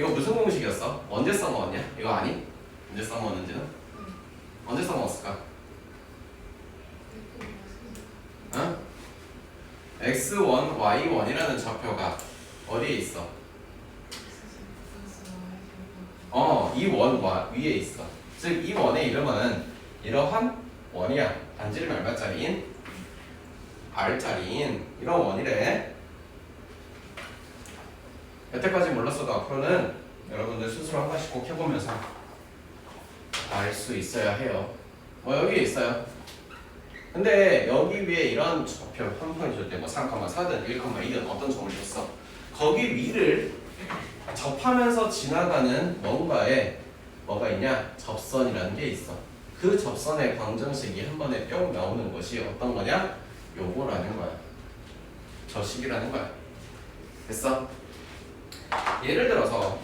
이거 무슨 공식이었어? 언제 써먹었냐? 이거 아니? 언제 써먹었는지는? 언제 써먹었을까? 어? x1, y1이라는 좌표가 어디에 있어? 이 원 위에 있어. 즉 이 원의 이름은 이러한 원이야. 반지름 얼마짜리인? R짜리인 이런 원이래. 여태까지 몰랐어도 앞으로는 여러분들 스스로 한 번씩 꼭 해보면서 알 수 있어야 해요. 여기에 있어요. 근데 여기 위에 이런 좌표 한 번 줄 때 뭐 3,4든 1,2든 어떤 점을 줬어. 거기 위를 접하면서 지나가는 뭔가에 뭐가 있냐? 접선이라는 게 있어. 그 접선의 방정식이 한 번에 뿅 나오는 것이 어떤 거냐? 요거라는 거야. 저 식이라는 거야. 됐어? 예를 들어서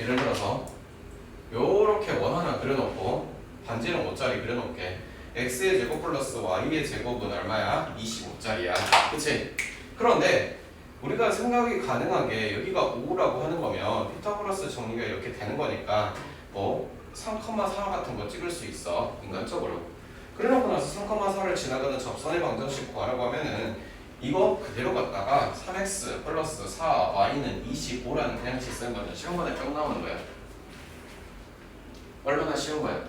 요렇게 원 하나 그려놓고 반지름 5짜리 그려놓을게. x의 제곱 플러스 y의 제곱은 얼마야? 25짜리야. 그치? 그런데 우리가 생각이 가능하게 여기가 5라고 하는 거면 피타고라스 정리가 이렇게 되는 거니까 뭐 3,4 같은 거 찍을 수 있어. 인간적으로. 그래놓고 나서 3,4를 지나가는 접선의 방정식 구하라고 하면은 이거 그대로 갖다가 3x 플러스 4y는 25라는 그냥식 쓰는 거는 시험관에 쭉 나오는 거야. 얼마나 쉬운 거야.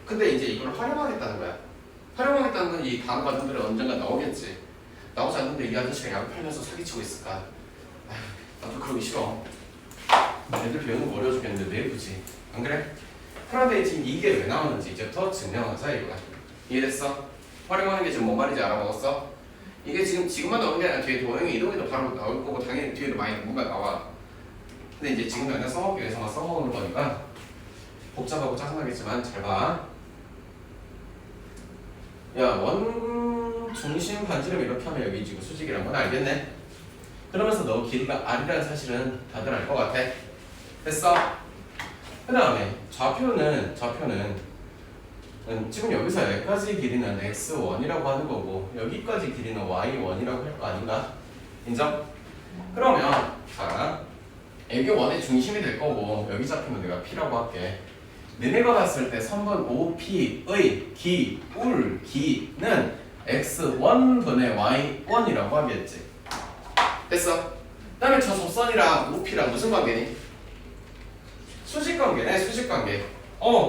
근데 이제 이걸 활용하겠다는 거야. 활용하겠다는 건 이 다음 과정들은 언젠가 나오겠지. 나오지 않는데 이 아저씨가 약 팔면서 사기치고 있을까? 아휴, 나도 그러기 싫어. 애들 배우는 거 어려워 죽겠는데 왜 굳이? 안 그래? 그런데 지금 이게 왜 나오는지 이제부터 증명하자 이거야. 이해됐어? 활용하는 게 지금 뭔 말인지 알아먹었어? 이게 지금만 나오는 게 아니라 뒤에 도형이 이동해도 바로 나올 거고 당연히 뒤에도 많이 뭔가 나와. 근데 이제 지금 그냥 써먹기 위해서만 써먹는 거니까 복잡하고 짜증나겠지만 잘 봐. 야, 원 중심 반지름 이렇게 하면 여기 지금 수직이란 건 알겠네? 그러면서 너 길이가 R이라는 사실은 다들 알 것 같아. 됐어? 그 다음에 좌표는 지금 여기서 여기까지 길이는 x1이라고 하는 거고 여기까지 길이는 y1이라고 할 거 아닌가? 인정? 그러면 자 여기 원의 중심이 될 거고 여기 잡히면 내가 P라고 할게. 너네가 봤을 때 3번 OP의 기울기는 x1분의 y1이라고 하겠지. 됐어? 그 다음에 저 접선이랑 OP랑 무슨 관계니? 수직관계네. 수직관계.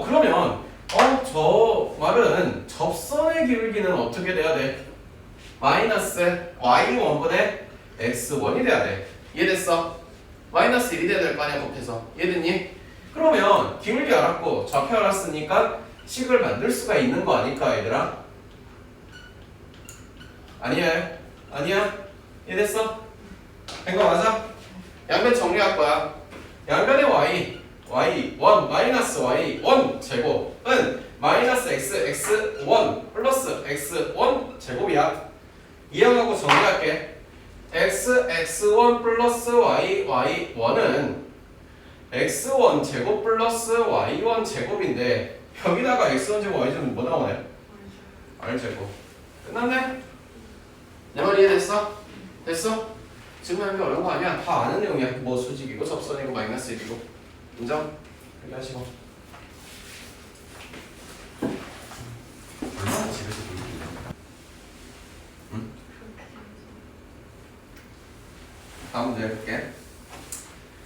그러면 저 말은 접선의 기울기는 어떻게 돼야 돼? 마이너스 y1분의 x1이 돼야 돼. 이해됐어? 마이너스 1이 돼야 될 거 아니야 곱해서. 이해됐니? 그러면 기울기 알았고 좌표 알았으니까 식을 만들 수가 있는 거 아닐까 얘들아? 아니야? 이해됐어? 된 거 맞아? 양변 정리할 거야. 양변의 y1 마이너스 y1 제곱은 마이너스 x1 플러스 x1 제곱이야. 이해하고 정리할게. x1 플러스 y1은 x1 제곱 플러스 y1 제곱인데 여기다가 x1 제곱 y 제곱 뭐 나오네? r 제곱. 끝났네? 내 말 이해됐어? 됐어? 증명하기 어려운 거 아니야. 다 아는 내용이야. 뭐 수직이고 접선이고 마이너스 1이고. 인정? 여기 하시고. 얼마나 집에서 놀기냐? 응? 다음 문제 해볼게.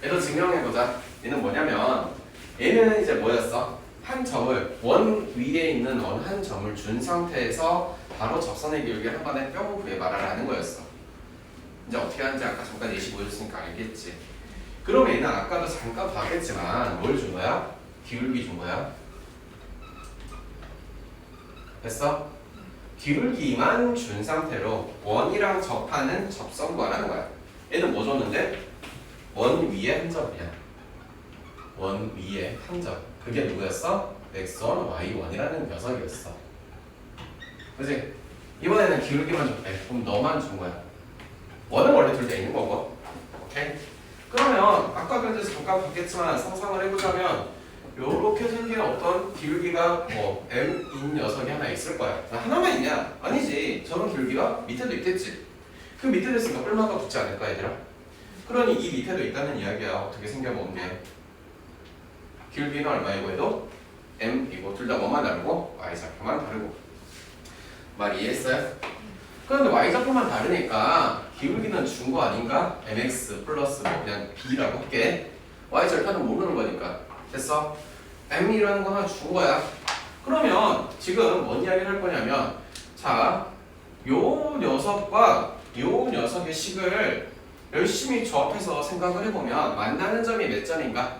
얘도 증명해보자. 얘는 뭐냐면 얘는 이제 뭐였어? 한 점을 원 위에 있는 어느 한 점을 준 상태에서 바로 접선의 기울기를 한 번에 뿅 구해 말하라는 거였어. 이제 어떻게 하는지 아까 잠깐 예시 보여줬으니까 알겠지. 그럼 얘는 아까도 잠깐 봤겠지만 뭘 준 거야? 기울기 준 거야. 됐어? 기울기만 준 상태로 원이랑 접하는 접선 구하라는 거야. 얘는 뭐 줬는데? 원 위에 한 점이야. 원 위에 한 점. 그게 누구였어? x1, y1이라는 녀석이었어. 그치? 이번에는 기울기만 줬대. 그럼 너만 준 거야. 원은 원래 둘 다 있는 거고. 오케이? 그러면 아까 그래도 잠깐 봤겠지만 상상을 해보자면 요렇게 생긴 어떤 기울기가 뭐 m인 녀석이 하나 있을 거야. 하나만 있냐? 아니지. 저런 기울기가 밑에도 있겠지. 그 밑에도 있으니까 뿔마가 붙지 않을까 얘들아? 그러니 이 밑에도 있다는 이야기야. 어떻게 생겨본 게 기울기는 얼마이고 해도 m이고 둘 다 뭐만 다르고 y좌표만 다르고. 말 이해했어요? 그런데 y좌표만 다르니까 기울기는 준 거 아닌가? mx 플러스 뭐 그냥 b라고 할게. y절편은 모르는 거니까. 됐어? m이라는 거 하나 준 거야. 그러면 지금 뭔 이야기를 할 거냐면, 자, 요 녀석과 요 녀석의 식을 열심히 조합해서 생각을 해보면 만나는 점이 몇 점인가?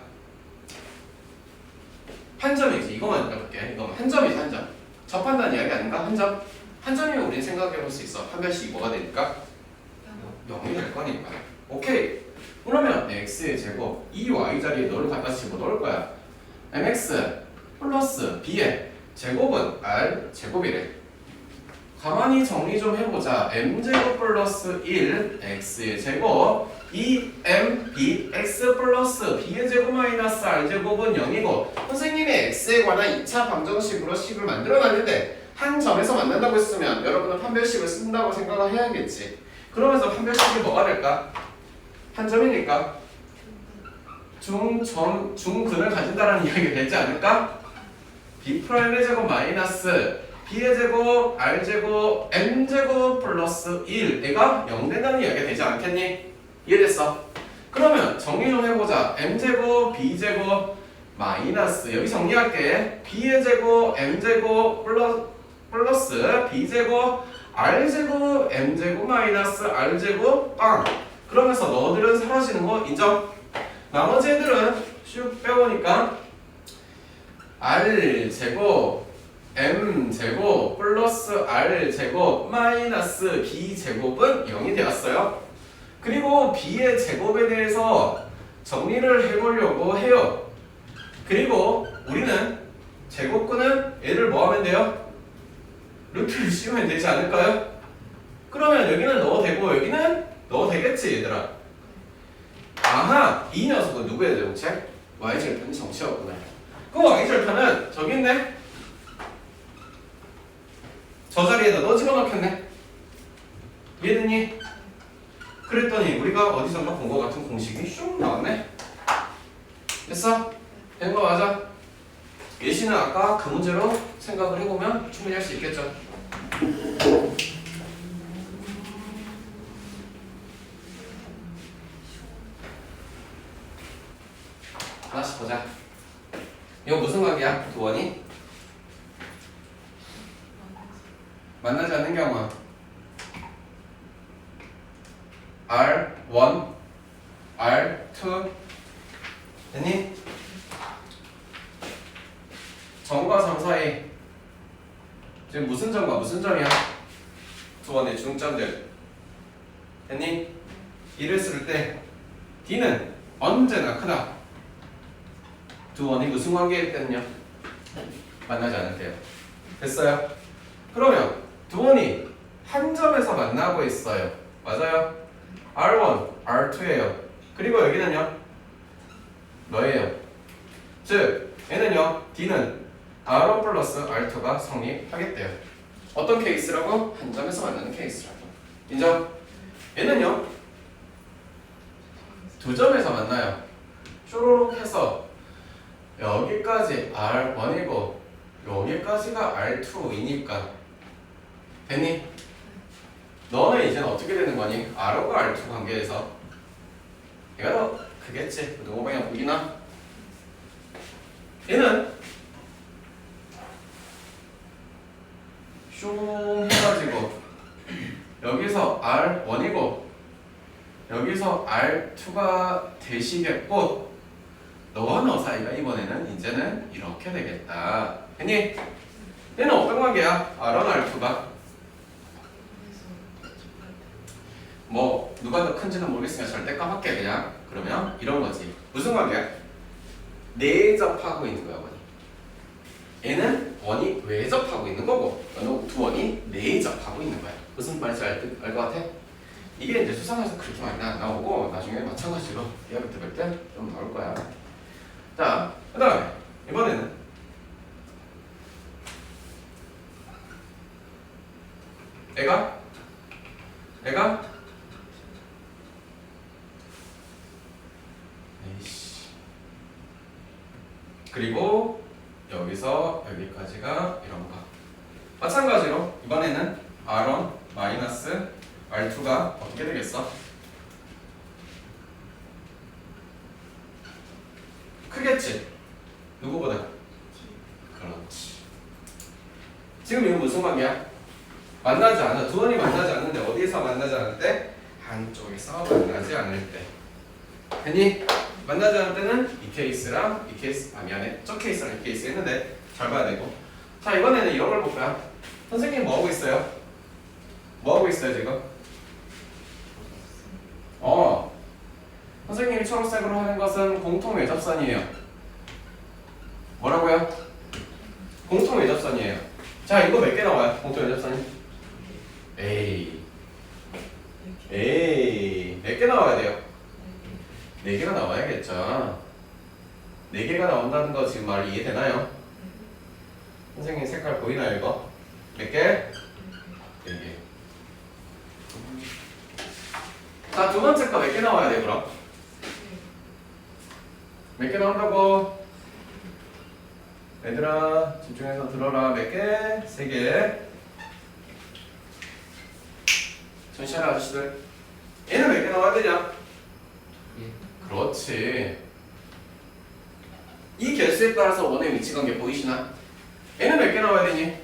한 점이지. 이거만 해볼게. 이거만 한 점이지. 한 점. 접한다는 이야기 아닌가? 한 점. 한 점이면 우린 생각해볼 수 있어. 한 별씩 뭐가 되니까? 0이 될 거니까. 오케이. 그러면 x의 제곱 이 y 자리에 너를 갖다 집어넣을 거야. mx 플러스 b의 제곱은 r 제곱이래. 가만히 정리 좀 해보자. m제곱 플러스 1 x의 제곱 2m bx 플러스 b의 제곱 마이너스 r제곱은 0이고, 선생님이 x에 관한 2차 방정식으로 식을 만들어놨는데 한 점에서 만난다고 했으면 여러분은 판별식을 쓴다고 생각을 해야겠지. 그러면서 판별식이 뭐가 될까? 한 점이니까 중근을 가진다라는 이야기가 되지 않을까? b'의 제곱 마이너스 b의 제곱 r제곱 m제곱 플러스 1 얘가 0 된다는 이야기가 되지 않겠니? 이해됐어? 그러면 정리 좀 해보자. m제곱 b제곱 마이너스 여기 정리할게. b의 제곱 m제곱 플러스 b제곱 r제곱 m제곱 마이너스 r제곱 빵. 그러면서 너들은 사라지는 거 인정? 나머지 애들은 슉 빼보니까 r제곱 m제곱 플러스 r제곱 마이너스 b제곱은 0이 되었어요. 그리고 b의 제곱에 대해서 정리를 해보려고 해요. 그리고 우리는 제곱근은 얘를 뭐 하면 돼요? 루트를 씌우면 되지 않을까요? 그러면 여기는 넣어도 되고 여기는 넣어도 되겠지 얘들아. 아하, 이 녀석은 누구의 대동책? y절편이 정치였구나. 그 y절편은 저기 있네. 저 자리에다 너 집어넣겠네. 이해됐니? 그랬더니 우리가 어디선가 본 것 같은 공식이 슉 나왔네. 됐어? 된 거 맞아? 예시는 아까 그 문제로 생각을 해보면 충분히 할 수 있겠죠. 하나씩 보자. 이거 무슨 관계야? 두 원이? 만나지 않는 경우 R1, R2 됐니? 점과 점 사이 지금 무슨 점과 무슨 점이야? 두 원의 중점들 됐니? 이를 쓸 때 D는 언제나 크다. 두 원이 무슨 관계에 있거든요? 만나지 않을 때요. 됐어요? 그러면 두 원이 한 점에서 만나고 있어요. 맞아요? R1, R2예요. 그리고 여기는요? 너예요. 즉 얘는요, D는 R1 플러스 R2가 성립하겠대요. 어떤 케이스라고? 한 점에서 만나는 케이스라고. 인정? 얘는요, 두 점에서 만나요. 쇼로록 해서 여기까지 R1이고 여기까지가 R2이니까 됐니? 너는 이제는 어떻게 되는 거니? R과 R2 관계에서 얘가 더 크겠지? 누구 방향 보이나? 얘는 슝 해가지고 여기서 R1이고 여기서 R2가 되시겠고 너와 너 사이가 이번에는 이제는 이렇게 되겠다. 됐니? 얘는 어떤 관계야? R1, R2가 뭐 누가 더 큰지는 모르겠으니까 절대값 할게 그냥. 그러면 이런 거지. 무슨 관계야? 내접하고 있는 거야 원이. 얘는 원이 외접하고 있는 거고 너는 두 원이 내접하고 있는 거야. 무슨 말인지 알 것 같아? 이게 이제 수상에서 그렇게 많이 안 나오고 나중에 마찬가지로 이야기 들을 때 좀 나올 거야. 자, 그 다음에 이번에는 애가 그리고 여기서 여기까지가 이런 거. 마찬가지로 이번에는 R1 마이너스 R2가 어떻게 되겠어? 크겠지? 누구보다? 그렇지. 지금 이건 무슨 관계야? 만나지 않아. 두 원이 만나지 않는데 어디에서 만나지 않을 때? 한쪽에서 만나지 않을 때. 괜히 만나지 않을 때는 이 케이스랑 이 케이스, 미안해. 저 케이스랑 이 케이스 했는데 잘 봐야 되고. 자, 이번에는 이런 걸 볼까요? 선생님 뭐 하고 있어요? 뭐 하고 있어요 지금? 선생님이 초록색으로 하는 것은 공통 외접선이에요. 뭐라고요? 공통 외접선이에요. 자, 이거 몇 개 나와요? 공통 외접선이? 에이, 몇 개 나와야 돼요? 4개가 나와야겠죠. 4개가 나온다는 거 지금 말 이해되나요? 선생님 색깔 보이나요 이거? 몇 개? 4개. 자, 두 번째 거 몇 개 나와야 돼 그럼? 몇 개 나온다고? 얘들아 집중해서 들어라. 몇 개? 3개. 전시하는 아저씨들, 얘는 몇 개 나와야 되냐? 그렇지. 이 개수에 따라서 원의 위치관계 보이시나? 얘는 몇 개 나와야 되니?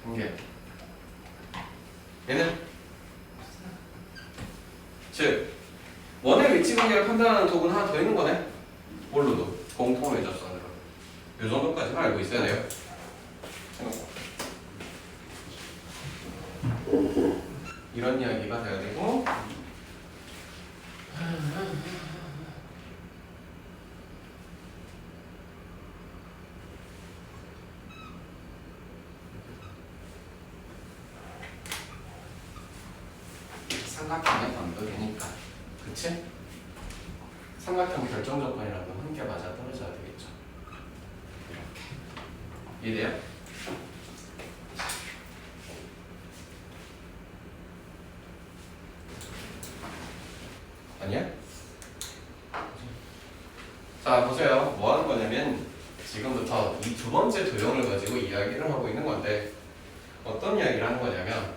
1개. 얘는? 즉 원의 위치관계를 판단하는 도구는 하나 더 있는 거네. 뭘로도? 공통 외접선으로. 이 정도까지는 알고 있어야 돼요. 이런 이야기가 돼야 되고. 삼각형의 반복이니까, 그치? 삼각형 결정 조건이라도 함께 맞아 떨어져야 되겠죠. 이렇게 이해돼요? 아니야? 자, 보세요. 뭐 하는 거냐면 지금부터 이 두 번째 도형을 가지고 이야기를 하고 있는 건데, 어떤 이야기를 하는 거냐면,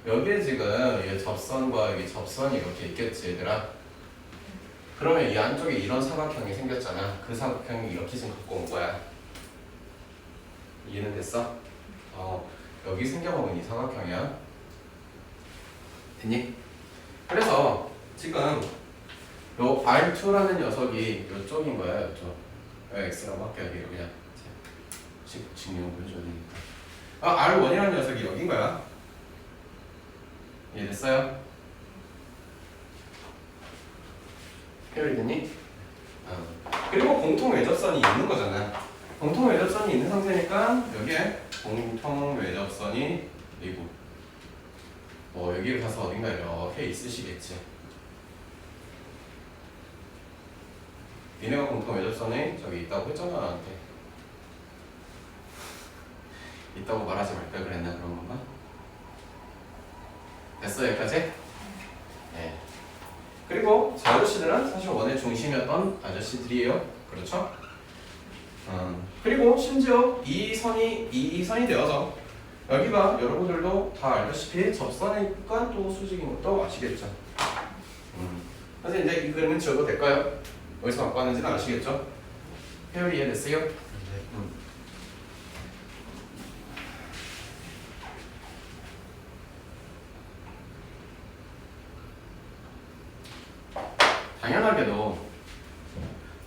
여기에 지금 이 접선과 이 접선이 이렇게 있겠지 얘들아. 그러면 이 안쪽에 이런 사각형이 생겼잖아. 그 사각형이 이렇게 지금 갖고 온 거야. 이해는 됐어? 여기 생겨먹은 이 사각형이야. 됐니? 그래서 지금 요 R2라는 녀석이 요쪽인 거야. 요쪽. X라고 할게. 여기로 그냥 증명 보여줘야 되니까. R1이라는 녀석이 여긴 거야. 이해됐어요? 해결이 됐니? 그리고 공통 외접선이 있는 거잖아. 공통 외접선이 있는 상태니까 여기에 공통 외접선이 있고, 여기를 가서 어딘가 이렇게 있으시겠지. 니네가 공통 외접선이 저기 있다고 했잖아 나한테. 있다고 말하지 말걸 그랬나 그런 건가? 됐어 여기까지? 네. 그리고 저 아저씨들은 사실 원의 중심이었던 아저씨들이에요. 그렇죠? 그리고 심지어 이 선이 되어서 여기가 여러분들도 다 알다시피 접선이니까 또 수직인 것도 아시겠죠? 그래서 이제 이 그림은 지워도 될까요? 어디서 갖고 왔는지는 아시겠죠? 회열이 이해됐어요? 네.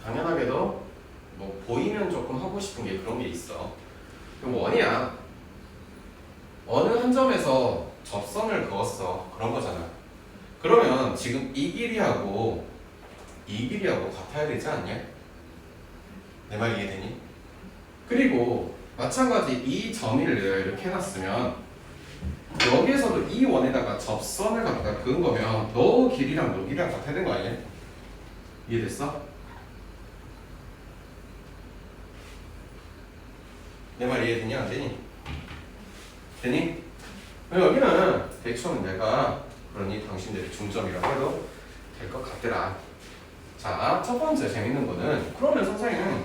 당연하게도 뭐 보이면 조금 하고 싶은 게 그런 게 있어. 그럼 원이야. 어느 한 점에서 접선을 그었어. 그런 거잖아. 그러면 지금 이 길이하고 같아야 되지 않냐? 내 말 이해되니? 그리고 마찬가지 이 점을 내가 이렇게 해놨으면 여기에서도 이 원에다가 접선을 갖다가 그은 거면 너 길이랑 너 길이랑 같아야 되는 거 아니야? 이해됐어? 내 말 이해되니 안 되니? 되니? 여기는 대충 내가 그러니 당신들의 중점이라고 해도 될 것 같더라. 자, 첫 번째 재밌는 거는, 그러면 선생님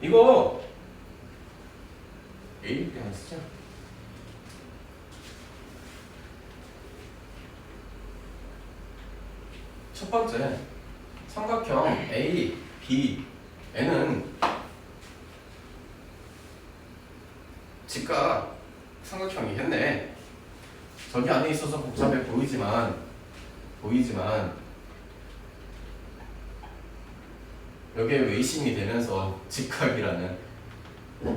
이거 A밖에 안 쓰죠? 첫 번째 삼각형 A, B, N은 직각 삼각형이겠네. 저기 안에 있어서 복잡해 보이지만 여기에 외심이 되면서 직각이라는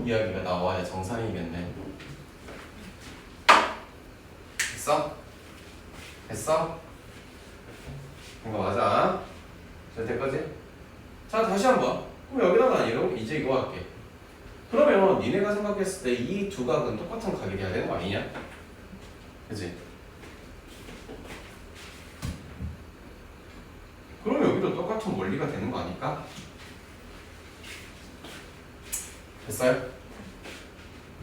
이야기가 나와야 정상이겠네. 됐어? 됐어? 이거 맞아? 잘 될 거지? 자, 다시 한번. 그럼 여기다가 아니로 이제 이거 할게. 그러면 니네가 생각했을 때 이 두 각은 똑같은 각이 돼야 되는 거 아니냐? 그치? 그럼 여기도 똑같은 원리가 되는 거 아닐까? 됐어요?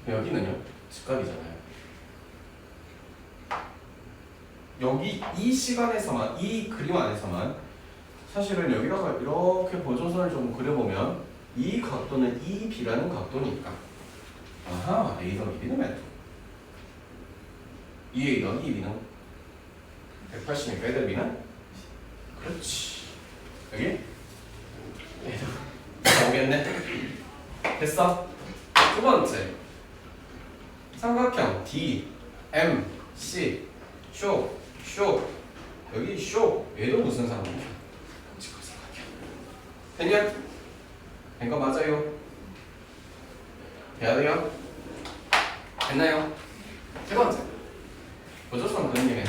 여기는요? 직각이잖아요. 여기 이 시간에서만, 이 그림 안에서만 사실은 여기다가 이렇게 보조선을 좀 그려보면 이 각도는 EB라는 각도니까 아하, A 더하기 B는 몇? 2A 더하기 2B는 180이니까 애들 B는? 그렇지. 여기? 나오겠네. 됐어? 두 번째 삼각형 D, M, C 쇼 여기 쇼 얘도 무슨 삼각형? 직각 삼각형. 됐냐? 된 거 맞아요? 돼야 돼요? 됐나요? 세 번째 보조선 그림에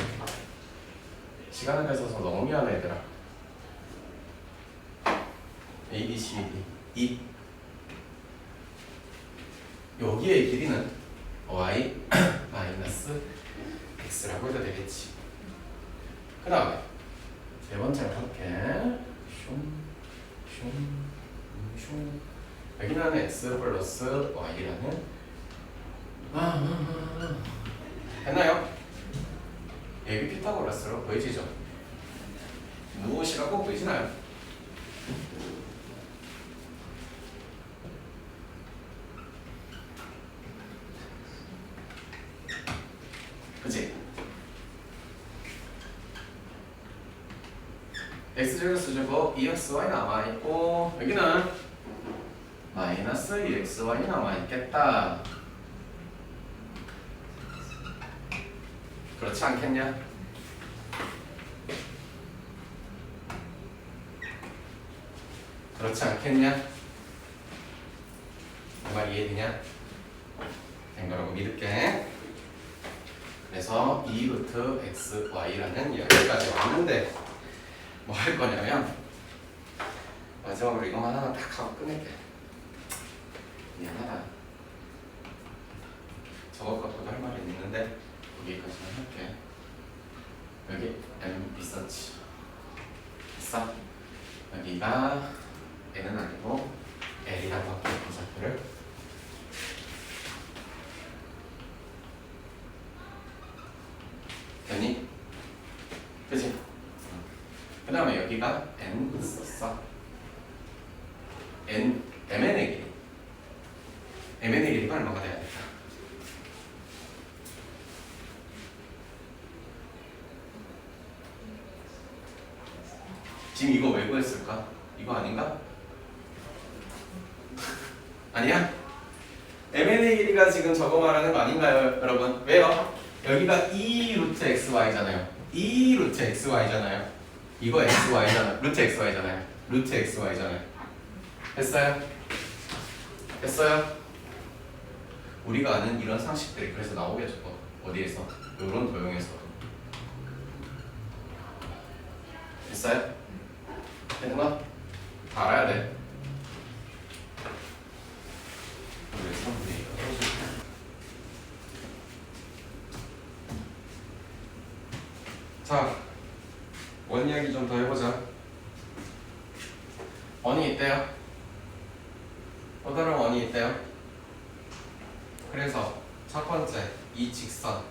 시간을 뺏어서 너무 미안해 얘들아. A, B, C, D, E 여기의 길이는 y 마이너스 x라고 해도 되겠지. 그 다음에 세 번째로 할게. 여기는 x 플러스 y라는 했나요? 여기 피타고라스로 보이시죠? 무엇이라고 보이시나요? 그치? x제곱 제곱 2xy 남아있고 여기는 마이너스 2xy 남아있겠다. 그렇지 않겠냐? 그렇지 않겠냐? 정말 이해되냐? 된 거라고 믿을게. 그래서 2루트 xy라는 이야기까지 왔는데 뭐 할 거냐면 마지막으로 이거만 하나 딱 하고 끝낼게. 미안하다. 저것 갖고도 할 말이 있는데 여기까지만 할게. 여기 M 리서치 됐어? 여기가 N은 아니고 L이라고 할게. 이 좌표를 됐니? 그치? 그 다음에 여기가 N 있었어. MN의 길이. MN의 길이가 얼마가 돼야 될까? 지금 이거 왜 구했을까? 이거 아닌가? 아니야? MN의 길이가 지금 저거 말하는 거 아닌가요, 여러분? 왜요? 여기가 2루트 xy잖아요. 2루트 xy잖아요. 이거 xy잖아요. 루트 xy잖아요. 루트 xy잖아요. 됐어요? 됐어요? 우리가 아는 이런 상식들이 그래서 나오겠죠. 어디에서? 이런 도형에서. 됐어요? 되는 거? 다 알아야 돼. 자, 원 이야기 좀 더 해보자. 원이 있대요. 또 다른 원이 있대요. 그래서 첫 번째 이 직선을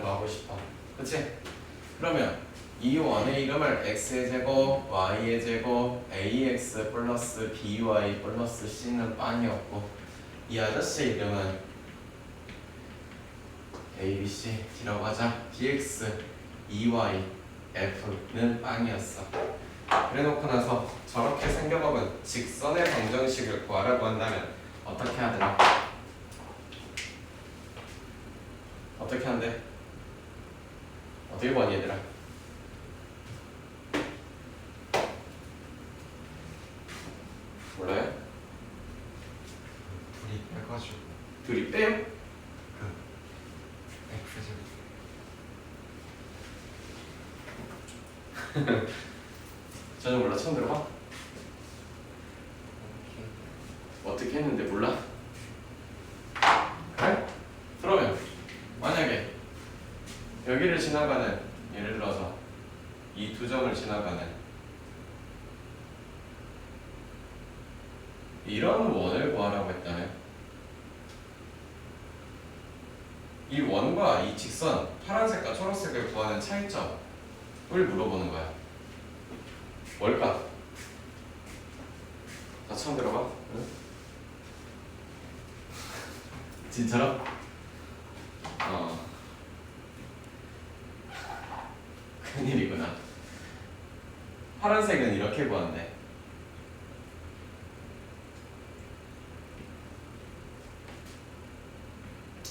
구하고 싶어. 그치? 그러면 이 원의 이름을 x의 제곱, y의 제곱, ax 플러스 by 플러스 c는 빵이었고 이 아저씨 이름은 a, b, c D라고 하자. dx, ey, f는 빵이었어. 그래놓고 나서 저렇게 생겨먹은 직선의 방정식을 구하라고 한다면 어떻게 하더라? 어떻게 한대? 어떻게 보니 얘들아? 몰라요? 둘이 빼가지고 둘이 빼요? X제곱 저는 몰라. 처음 들어봐? 어떻게 했는데 몰라? 그래? 그러면 만약에 여기를 지나가는 예를 들어서 이 두 점을 지나가는 이런 원을 구하라고 했다면 이 원과 이 직선 파란색과 초록색을 구하는 차이점을 물어보는 거야. 뭘까? 나 처음 들어봐? 응? 진짜로? 큰일이구나. 파란색은 이렇게 구한대.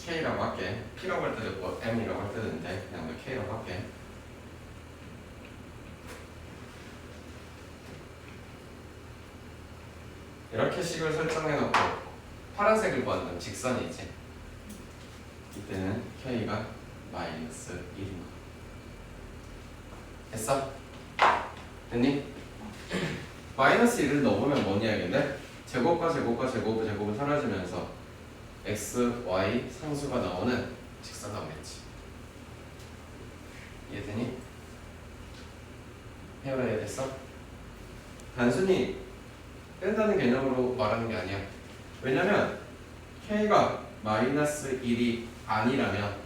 K라고 할게. P라고 할 때도 있고 M이라고 할 때도 있는데 그냥 너 K라고 할게. 이렇게 식을 설정해놓고 파란색을 구하는 직선이지. 이때는 K가 마이너스 1인 거. 됐어? 됐니? 마이너스 1을 넣어보면 뭐니 알겠네? 제곱과 제곱과 제곱은 사라지면서 x, y 상수가 나오는 직선 나오겠지. 이해되니? 해봐야 됐어? 단순히 뺀다는 개념으로 말하는 게 아니야. 왜냐면 k가 마이너스 1이 아니라면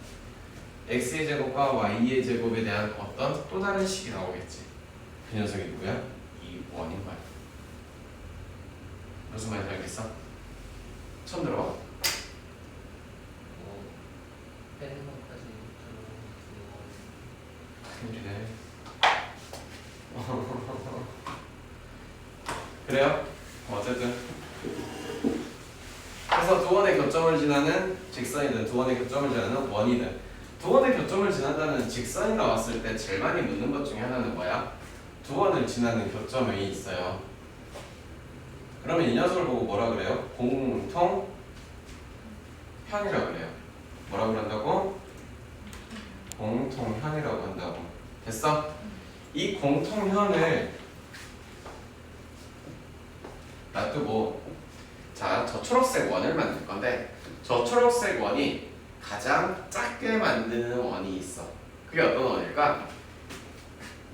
x의 제곱과 y의 제곱에 대한 어떤 또 다른 식이 나오겠지. 그 녀석이 누구야? 이 원인 거야. 무슨 말인지 알겠어? 처음 들어봐? 빼는 것까지 큰일이네. 그래요? 어쨌든 그래서 두 원의 교점을 지나는 직선이든 두 원의 교점을 지나는 원이든 두 원의 교점을 지난다는 직선이 나왔을 때 제일 많이 묻는 것 중에 하나는 뭐야? 두 원을 지나는 교점이 있어요. 그러면 이 녀석을 보고 뭐라 그래요? 공통현이라고 그래요. 뭐라고 그런다고? 공통현이라고 한다고. 됐어? 이 공통현을 놔두고 자, 저 초록색 원을 만들 건데 저 초록색 원이 가장 작게 만드는 원이 있어. 그게 어떤 원일까?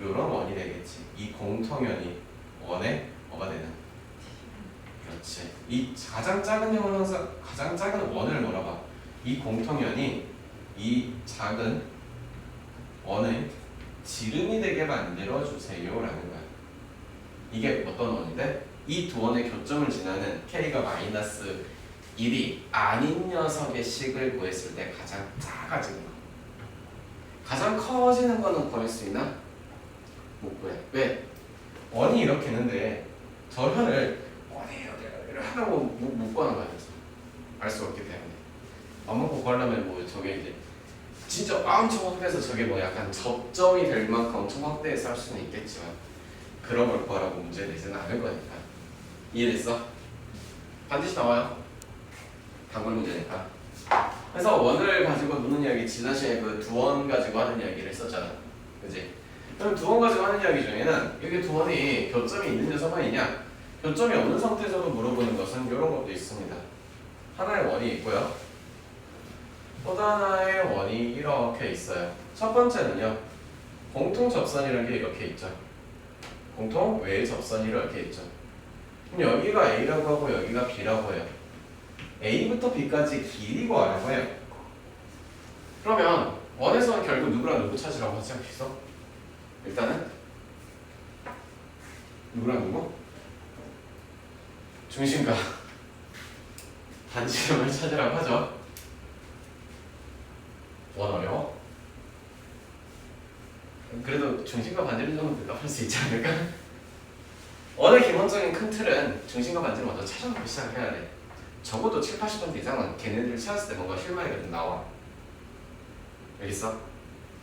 요런 원이 되겠지. 이 공통현이 원의 뭐가 되는? 그렇지. 이 가장 작은 형을 항상 가장 작은 원을 뭐라고? 이 공통현이 이 작은 원의 지름이 되게 만들어 주세요라는 거야. 이게 어떤 원인데? 이 두 원의 교점을 지나는 K가 마이너스 1이 아닌 녀석의 식을 구했을 때 가장 작아지는 거. 가장 커지는 거는 구할 수 있나? 못 구해. 왜? 원이 이렇게 있는데 저 현을 원이 하다고 못 구하는 거야. 알 수 없기 때문에. 안 먹고 구하려면 뭐 저게 이제 진짜 엄청 확대해서 저게 뭐 약간 접점이 될 만큼 엄청 확대해서 할 수는 있겠지만 그런 걸 구하라고 문제 내지는 않을 거니까. 이해됐어? 반드시 나와요. 단골 문제니까. 그래서 원을 가지고 노는 이야기 지난시간에 그 두 원 가지고 하는 이야기를 했었잖아. 그지? 그럼 두 원 가지고 하는 이야기 중에는 여기 두 원이 교점이 있는 녀석만 있냐? 교점이 없는 상태에서도 물어보는 것은 이런 것도 있습니다. 하나의 원이 있고요. 또 하나의 원이 이렇게 있어요. 첫 번째는요. 공통 접선이라는 게 이렇게 있죠. 공통 외 접선이 이렇게 있죠. 그럼 여기가 A라고 하고 여기가 B라고 해요. A부터 B까지 길이 구하라고 해요. 그러면 원에서는 결국 누구랑 누구 찾으라고 하지 않겠어? 일단은 누구랑 누구? 중심과 반지름을 찾으라고 하죠. 원 어려워? 그래도 중심과 반지름 정도 대답할 수 있지 않을까? 원의 기본적인 큰 틀은 중심과 반지름 먼저 찾아놓고 시작해야 돼. 적어도 7, 80% 이상은 걔네들을 찾았을 때 뭔가 실마리가 좀 나와. 여기 있어?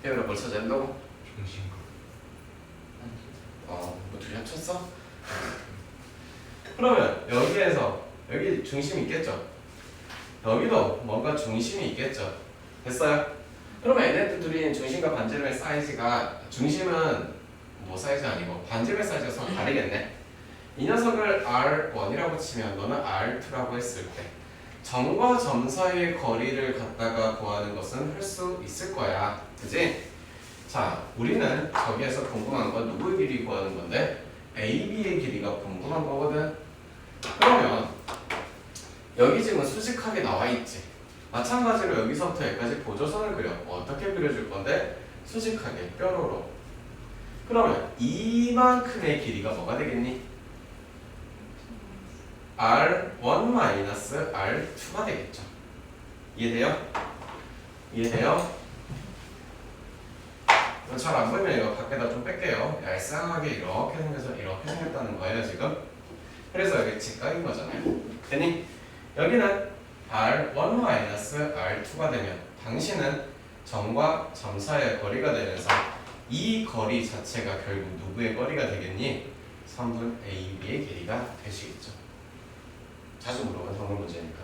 혜연아 뭘 찾아야 된다고? 중심과 뭐 둘이 합쳤어? 그러면 여기에서 여기 중심이 있겠죠? 여기도 뭔가 중심이 있겠죠? 됐어요? 그러면 얘네들 둘이 중심과 반지름의 사이즈가 중심은 뭐 사이즈 아니고 반지름의 사이즈가 서로 다르겠네. 이 녀석을 R1이라고 치면 너는 R2라고 했을 때 점과 점 사이의 거리를 갖다가 구하는 것은 할 수 있을 거야. 그지? 자, 우리는 저기에서 궁금한 건 누구의 길이 구하는 건데 AB의 길이가 궁금한 거거든. 그러면 여기 지금 수직하게 나와 있지. 마찬가지로 여기서부터 여기까지 보조선을 그려. 어떻게 그려줄 건데? 수직하게 뾰로로. 그러면 이만큼의 길이가 뭐가 되겠니? R1-R2가 되겠죠. 이해돼요? 이해돼요? 잘 안 보이면 이거 밖에다 좀 뺄게요. 얄쌍하게 이렇게 생겨서 이렇게 생겼다는 거예요 지금. 그래서 여기 직각인 거잖아요. 됐니? 여기는 R1-R2가 되면 당신은 점과 점 사이의 거리가 되면서 이 거리 자체가 결국 누구의 거리가 되겠니? 3분 AB의 길이가 되시겠죠. 자주 물어본 성분 문제니까.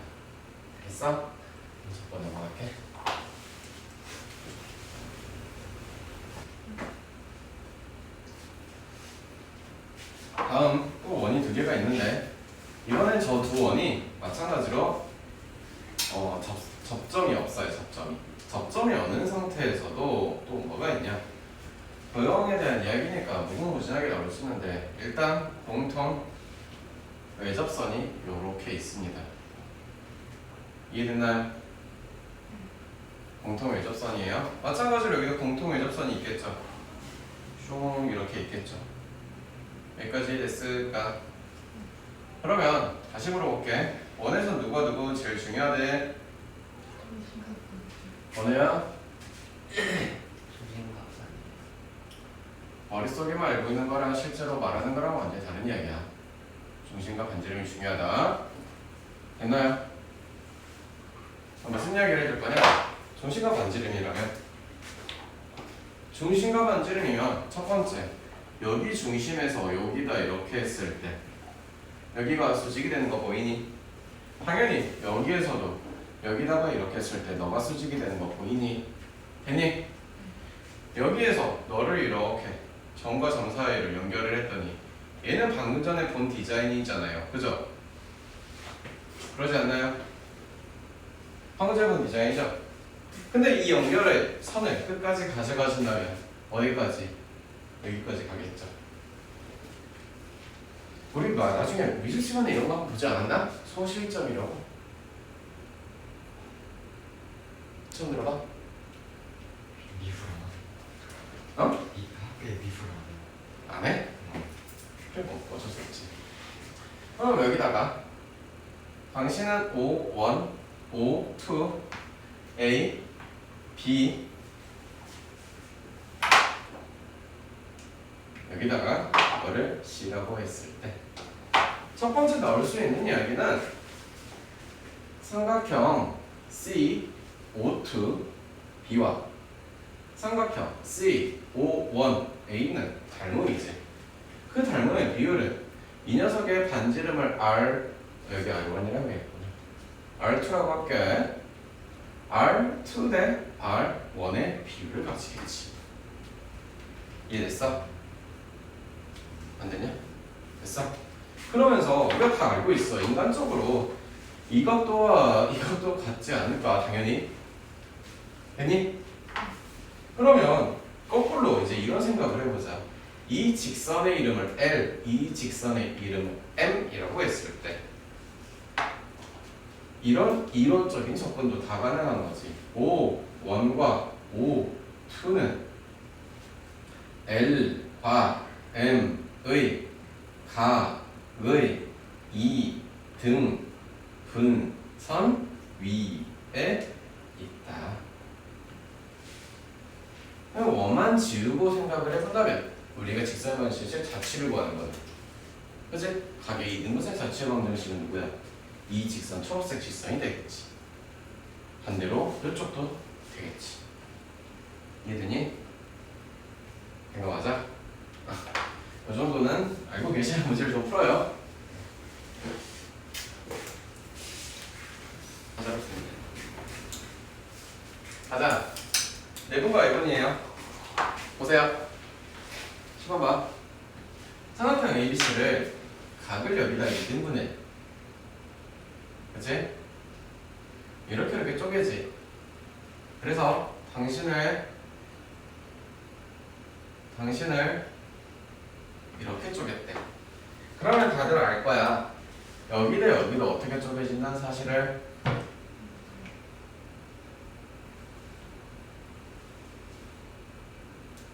됐어? 첫 번 넘어갈게. 다음 또 원이 두 개가 있는데 이번엔 저 두 원이 마찬가지로 접점이 없어요. 접점이 없는 상태에서도 또 뭐가 있냐, 도형에 대한 이야기니까 무궁무진하게 나올 수 있는데 일단 공통 외접선이 이렇게 있습니다. 이해됐나요? 공통 외접선이에요. 마찬가지로 여기도 공통 외접선이 있겠죠. 슝 이렇게 있겠죠. 여기까지 됐을까? 그러면 다시 물어볼게. 원에서 누가 누구 제일 중요하대? 원우야? 중심과 머릿속에만 알고 있는 거랑 실제로 말하는 거랑 완전히 다른 이야기야. 중심과 반지름이 중요하다. 됐나요? 무슨 이야기를 해줄 거냐? 중심과 반지름이라면 중심과 반지름이면 첫 번째 여기 중심에서 여기다 이렇게 했을 때 여기가 수직이 되는 거 보이니? 당연히 여기에서도 여기다가 이렇게 했을 때 너가 수직이 되는 거 보이니? 됐니? 여기에서 너를 이렇게 점과 점 사이를 연결을 했더니 얘는 방금 전에 본 디자인이잖아요. 그죠? 그러지 않나요? 방금 전에 본 디자인이죠? 근데 이 연결의 선을 끝까지 가져가신다면 어디까지? 여기까지 가겠죠. 우리 나중에 미술 시간에 이런 거 한번 보지 않았나? 소실점이라고. 처음 들어봐? 미술하나? 어? 이 학교에 미술하나? 안 해? 그래 뭐 어쩔 수 없지. 그럼 여기다가 당신은 O1, O2, A, B 여기다가 이거를 C라고 했을 때 첫 번째 나올 수 있는 이야기는 삼각형 C, O2, B와 삼각형 C, O1, A는 닮음이지. 그 닮음의 비율은 이 녀석의 반지름을 R, 여기 R1이라고 했군요. R2라고 할게. R2 대 R1의 비율을 가지겠지. 이해됐어? 안 되냐? 됐어? 그러면서 우리가 다 알고 있어. 인간적으로 이것도와 이것도 같지 않을까? 당연히. 됐니? 그러면 거꾸로 이제 이런 생각을 해보자. 이 직선의 이름을 L, 이 직선의 이름을 M이라고 했을 때 이런 이론적인 접근도 다 가능한 거지. O1과 O2는 L과 M의 각의 이등 분선 위에 있다. 원만 지우고 생각을 해본다면 우리가 직사방정식의 자취를 구하는 거야. 그치? 각의 이등분선의 자취의 방정식은 누구야? 이 직선, 초록색 직선이 되겠지. 반대로 이쪽도 되겠지. 이해되니? 된 거 맞아? 이 정도는 알고 계시는 문제를 좀 풀어요. 가자. 내분과 외분이에요. 보세요. 10번 봐. 삼각형 ABC를 각을 여기다 2등분해. 그치? 이렇게 쪼개지. 그래서 당신을 이렇게 쪼갰대. 그러면 다들 알 거야. 여기도 여기도 어떻게 쪼개진다는 사실을.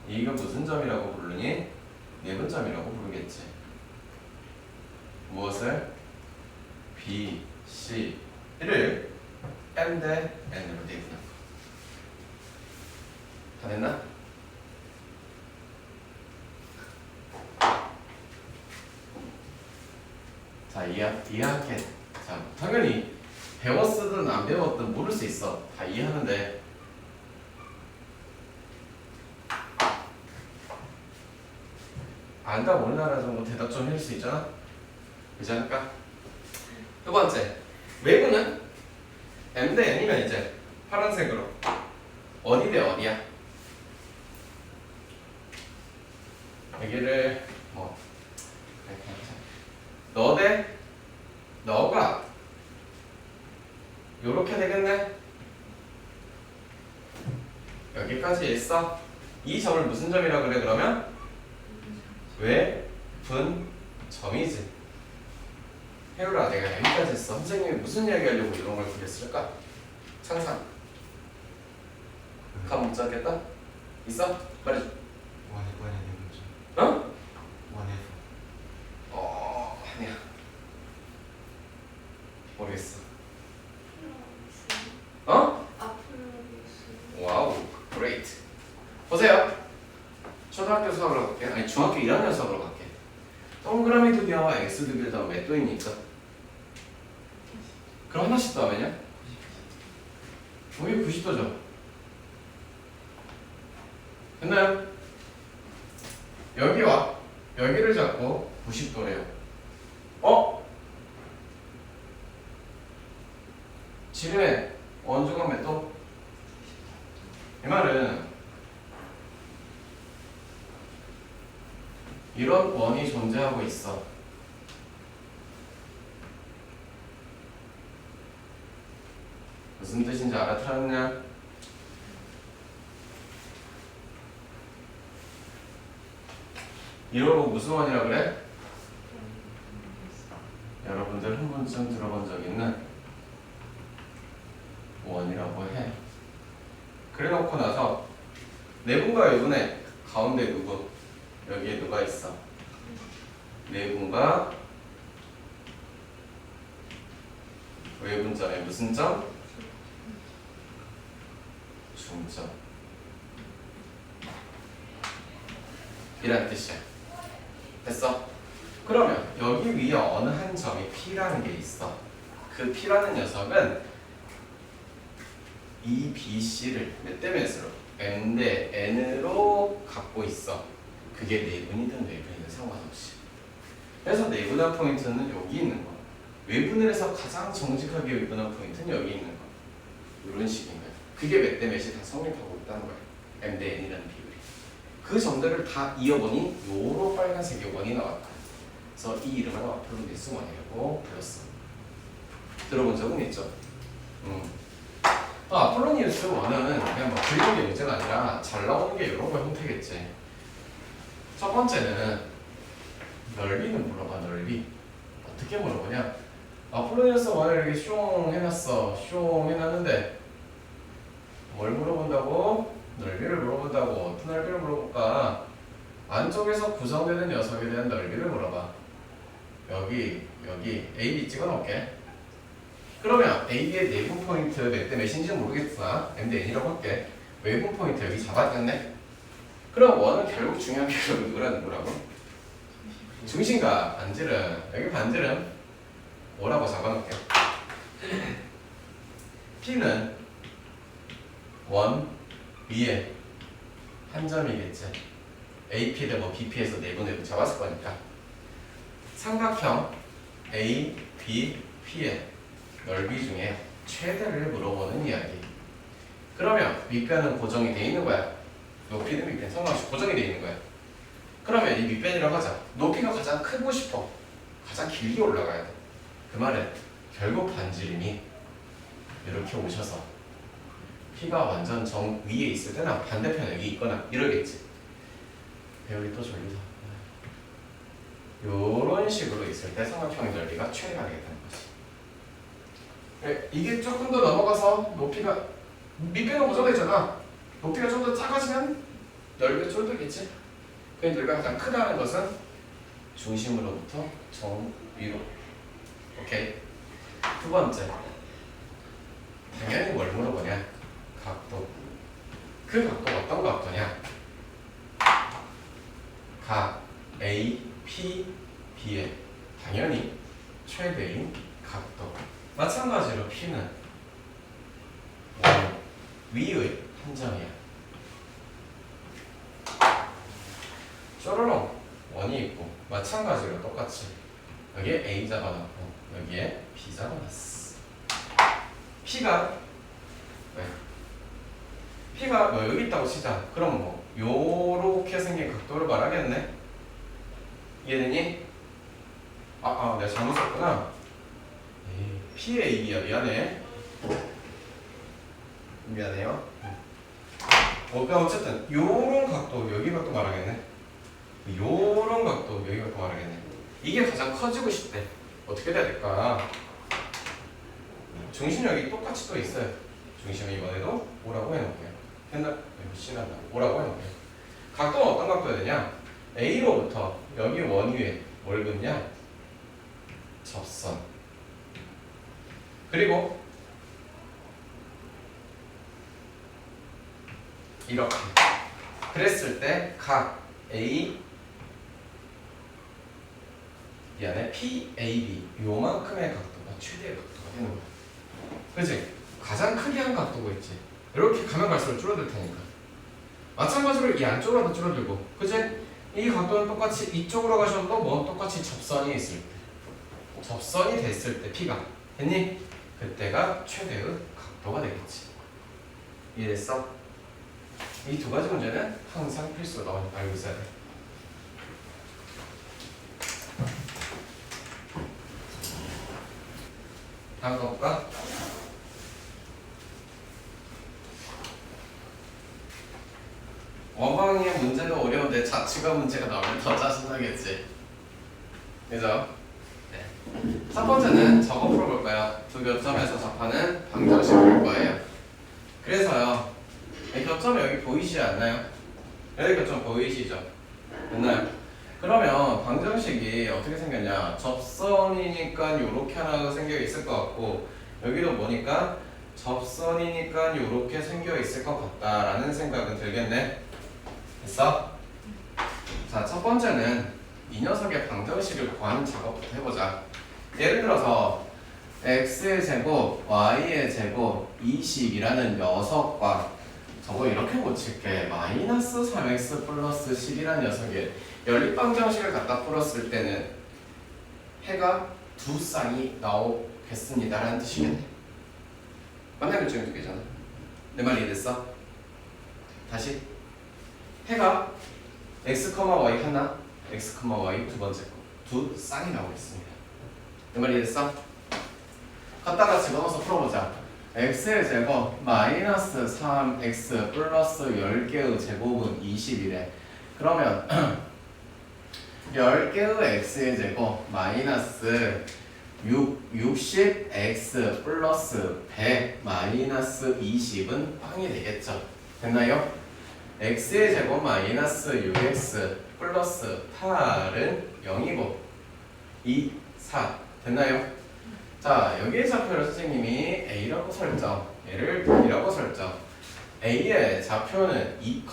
이거 무슨 점이라고 부르니? 내분점이라고 부르겠지. 무엇을? B, C를 M 대 N으로 내분한 거. 다 됐나? 자, 이해할게. 자, 당연히 배웠든 안 배웠든 모를 수 있어. 다 이해하는데 안다 모르나라 정도 대답 좀 해줄 수 있잖아? 그지 않을까? 두 번째, 외부는 M 대 N이면 이제 파란색으로 어디 대 어디야? 여기를 뭐 너 대 너가 요렇게 되겠네? 여기까지 있어. 이 점을 무슨 점이라 그래 그러면? 외분점이지. 혜율아, 내가 여기까지 했어. 선생님이 무슨 이야기 하려고 이런 걸 그렸을까? 상상. 감 못 잡겠다? 있어? 말해줘. 원의 내분점. 어? 원의 아니야. 모르겠어. 어? 와우, great. 보세요. 초등학교 수업으로 갈게. 아니, 중학교 1학년 수업으로 갈게. 동그라미 두 개와 X 두 개를 더하면 몇 도입니까? 그럼 하나씩 더하면요? 여기 90도죠. 됐나요? 여기와 여기를 잡고 90도래요. 지름의 원주가 몇 도? 이 말은 이런 원이 존재하고 있어. 무슨 뜻인지 알아들었냐? 이러고 무슨 원이라 그래? 여러분들 한 번쯤 들어본 적 있는 원이라고 해. 그래 놓고 나서 내분과 외분의 가운데 누구? 여기에 누가 있어? 내분과 외분점에 무슨 점? 중점. 이란 뜻이야. 됐어? 그러면 여기 위에 어느 한 점이 P라는 게 있어. 그 P라는 녀석은 이 BC를 몇 대 몇으로? M 대 N으로 갖고 있어. 그게 내분이든 외분이든 상관없이. 그래서 내분한 포인트는 여기 있는 거야. 외분을 해서 가장 정직하게 외분한 포인트는 여기 있는 거야. 이런 식인 거야. 그게 몇 대 몇이 다 성립하고 있다는 거야. M 대 N이라는 비율이. 그 점들을 다 이어보니 요로 빨간색의 원이 나왔다. 그래서 이 이름을 아폴로니우스 원이라고 불렀어. 들어본 적은 있죠? 아폴로니우스 원은 그냥 막 그리는 게 문제가 아니라 잘 나오는 게 이런 거 형태겠지. 첫 번째는 넓이는 물어봐. 넓이 어떻게 물어보냐? 아폴로니우스 원을 이렇게 숑 해놨어. 숑 해놨는데 뭘 물어본다고? 넓이를 물어본다고. 어떤 넓이를 물어볼까? 안쪽에서 구성되는 녀석에 대한 넓이를 물어봐. 여기 A, B 찍어 놓을게. 그러면 A의 내부 포인트 몇 대 몇인지는 모르겠으나 M 대 N이라고 할게. 외부 포인트 여기 잡았겠네. 그럼 원은 결국 중요한 게 누구라고? 중심과 반지름. 여기 반지름 5라고 잡아놓을게. P는 원 위에 한 점이겠지. AP를 뭐 BP에서 내분해도 잡았을 거니까. 삼각형 A, B, P의 넓이 중에 최대를 물어보는 이야기. 그러면 밑변은 고정이 돼 있는 거야. 높이는 밑변 상관없이 고정이 돼 있는 거야. 그러면 이 밑변이라고 하자. 높이가 가장 크고 싶어. 가장 길게 올라가야 돼. 그 말은 결국 반지름이 이렇게 오셔서 P가 완전 정 위에 있을 때나 반대편에 여기 있거나 이러겠지. 배우기 또 졸리다. 요런 식으로 있을 때 삼각형의 넓이가 최대가 되겠다는 거지. 이게 조금 더 넘어가서 높이가 밑변은 고정되어 있잖아. 높이가 좀 더 작아지면 넓이가 줄어들겠지. 그 넓이가 가장 크다는 것은 중심으로부터 정 위로. 오케이. 두 번째. 당연히 뭘 물어보냐? 각도. 그 각도가 어떤 각도냐? 각 A, P, B의 당연히 최대인 각도. 마찬가지로 P는 원 위의 한 점이야. 쪼로롱 원이 있고 마찬가지로 똑같이 여기에 A 잡아놨고 여기에 B 잡아놨어. P가 왜? P가 뭐 여기 있다고 치자. 그럼 뭐 요렇게 생긴 각도를 말하겠네. 이해되니? 내가 잘못 썼구나. PAB야. 미안해요. 그러니까 어쨌든 요런 각도, 여기 각도 말하겠네. 요런 각도, 여기 각도 말하겠네. 이게 가장 커지고 싶대. 어떻게 돼야 될까? 중심력이 똑같이 또 있어요. 중심은 이번에도 5라고 해놓을게요. 옛날 C난다. 5라고 해놓을게요. 각도는 어떤 각도야 되냐? A로부터 여기 원 위에 뭘 긋냐? 접선. 그리고 이렇게 그랬을 때 각 A PAB 요만큼의 각도가 최대의 각도가 되는 거야. 그치? 가장 크게 한 각도가 있지. 이렇게 가면 갈수록 줄어들 테니까. 마찬가지로 이 안쪽으로도 줄어들고, 그치? 이 각도는 똑같이 이쪽으로 가셔도 뭐 똑같이 접선이 있을 때, 접선이 됐을 때 P가 됐니? 그때가 최대의 각도가 되겠지. 이해됐어? 이 두 가지 문제는 항상 필수로 알고 있어야 돼. 다음 거 볼까? 원방의 문제도 어려운데 자취가 문제가 나오면 더 짜증나겠지. 그죠? 네. 첫 번째는 저거 풀어볼 거야. 두 교점에서 접하는 방정식 볼 거예요. 그래서요, 이 교점 여기 보이시지 않나요? 여기 교점 보이시죠? 됐나요? 그러면 방정식이 어떻게 생겼냐? 접선이니까 요렇게 하나 생겨 있을 것 같고, 여기도 뭐니까 접선이니까 요렇게 생겨 있을 것 같다라는 생각은 들겠네. 됐어? 자, 첫 번째는 이 녀석의 방정식을 구하는 작업부터 해보자. 예를 들어서 x의 제곱, y의 제곱, 20이라는 녀석과 저거 이렇게 고칠게. 마이너스 3x 플러스 10이라는 녀석의 연립방정식을 갖다 풀었을 때는 해가 두 쌍이 나오겠습니다라는 뜻이겠네. 만날 교점이 두 개잖아. 내 말 이해됐어? 다시 해가 x, y 하나, x, y 두 번째 거 두 쌍이 나오겠습니다. 내 말 이해됐어? 갖다가 집어넣어서 풀어보자. x의 제곱 마이너스 3x 플러스 10개의 제곱은 20이래. 그러면 10개의 x의 제곱 마이너스 60x 플러스 100 마이너스 20은 빵이 되겠죠. 됐나요? x의 제곱 마이너스 6x 플러스 8은 0이고 2, 4 됐나요? 자 여기에 좌표를 선생님이 A라고 설정 얘를 B라고 설정 A의 좌표는 2,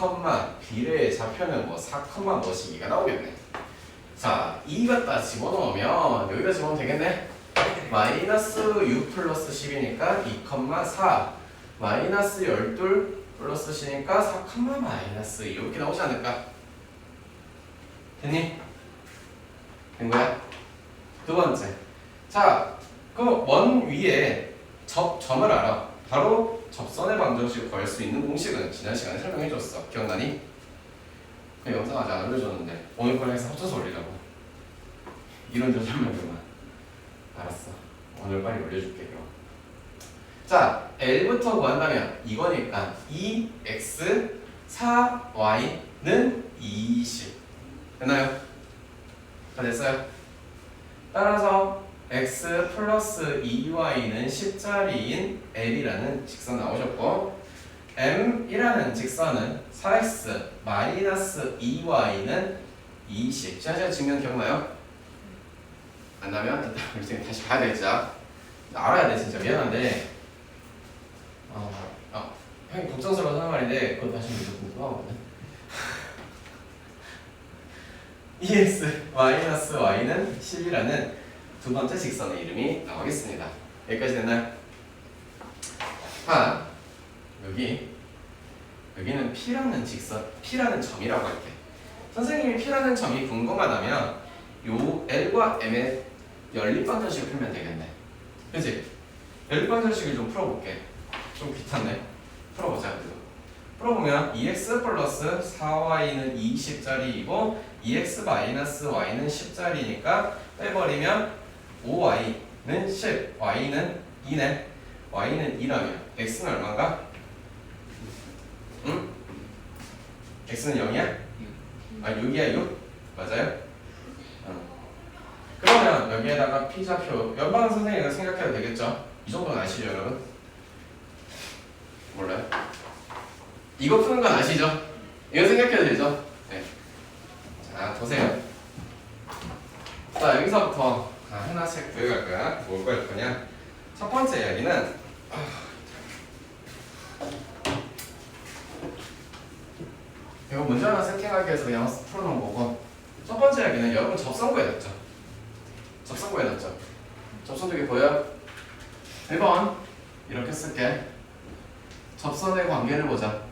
B의 좌표는 뭐 4, 뭐시기가 나오겠네. 자 2 갖다 집어넣으면 여기다 집어넣으면 되겠네. 마이너스 6 플러스 10이니까 2, 4 마이너스 12 플러스 C니까 4, 마이너스 이렇게 나오지 않을까? 됐니? 된 거야? 두 번째. 자, 그 원 위에 점을 알아. 바로 접선의 방정식을 구할 수 있는 공식은 지난 시간에 설명해줬어. 기억나니? 그 영상 아직 안 올려줬는데 오늘 거를 해서 합쳐서 올리려고. 이런저런 설명들만. 알았어. 오늘 빨리 올려줄게 그럼. 자, L부터 구한다면 이거니까 2x 4y는 20 됐나요? 다 됐어요? 따라서 x 플러스 2y는 10짜리인 L이라는 직선 나오셨고 M이라는 직선은 4x 마이너스 2y는 20 지난 증명 기억나요? 안 나면 일단 다시 봐야 되겠죠? 알아야 돼 진짜 미안한데 형이 걱정스러워서 하는 말인데 그거 다시 무조건 궁금하거든. 2x 마이너스 y는 10이라는 두 번째 직선의 이름이 나오겠습니다. 여기까지 됐나요? 여기는 P라는 직선, P라는 점이라고 할게. 선생님이 P라는 점이 궁금하다면 요 L과 M의 연립방정식을 풀면 되겠네. 그치? 연립방정식을 좀 풀어볼게. 좀 귀찮네. 풀어보자. 풀어보면 2x 플러스 4y는 20짜리이고 2x 마이너스 y는 10짜리니까 빼버리면 5y는 10, y는 2네. y는 2라면 x는 얼마인가? 응? x는 0이야? 6이야 6? 맞아요? 그러면 여기에다가 P좌표 연방 선생님이 생각해도 되겠죠? 이 정도는 아시죠 여러분? 몰라요? 이거 푸는 건 아시죠? 이거 생각해도 되죠? 네. 자 보세요. 자 여기서부터 하나씩 구해갈 거야. 뭘 구할 거냐? 첫 번째 이야기는 이거 문제 하나 세팅하기 위해서 그냥 풀어놓은 거고 첫 번째 이야기는 여러분 접선 구해놨죠? 접선 구해놨죠? 접선 저기 보여요? 1번 이렇게 쓸게. 접선의 관계를 보자.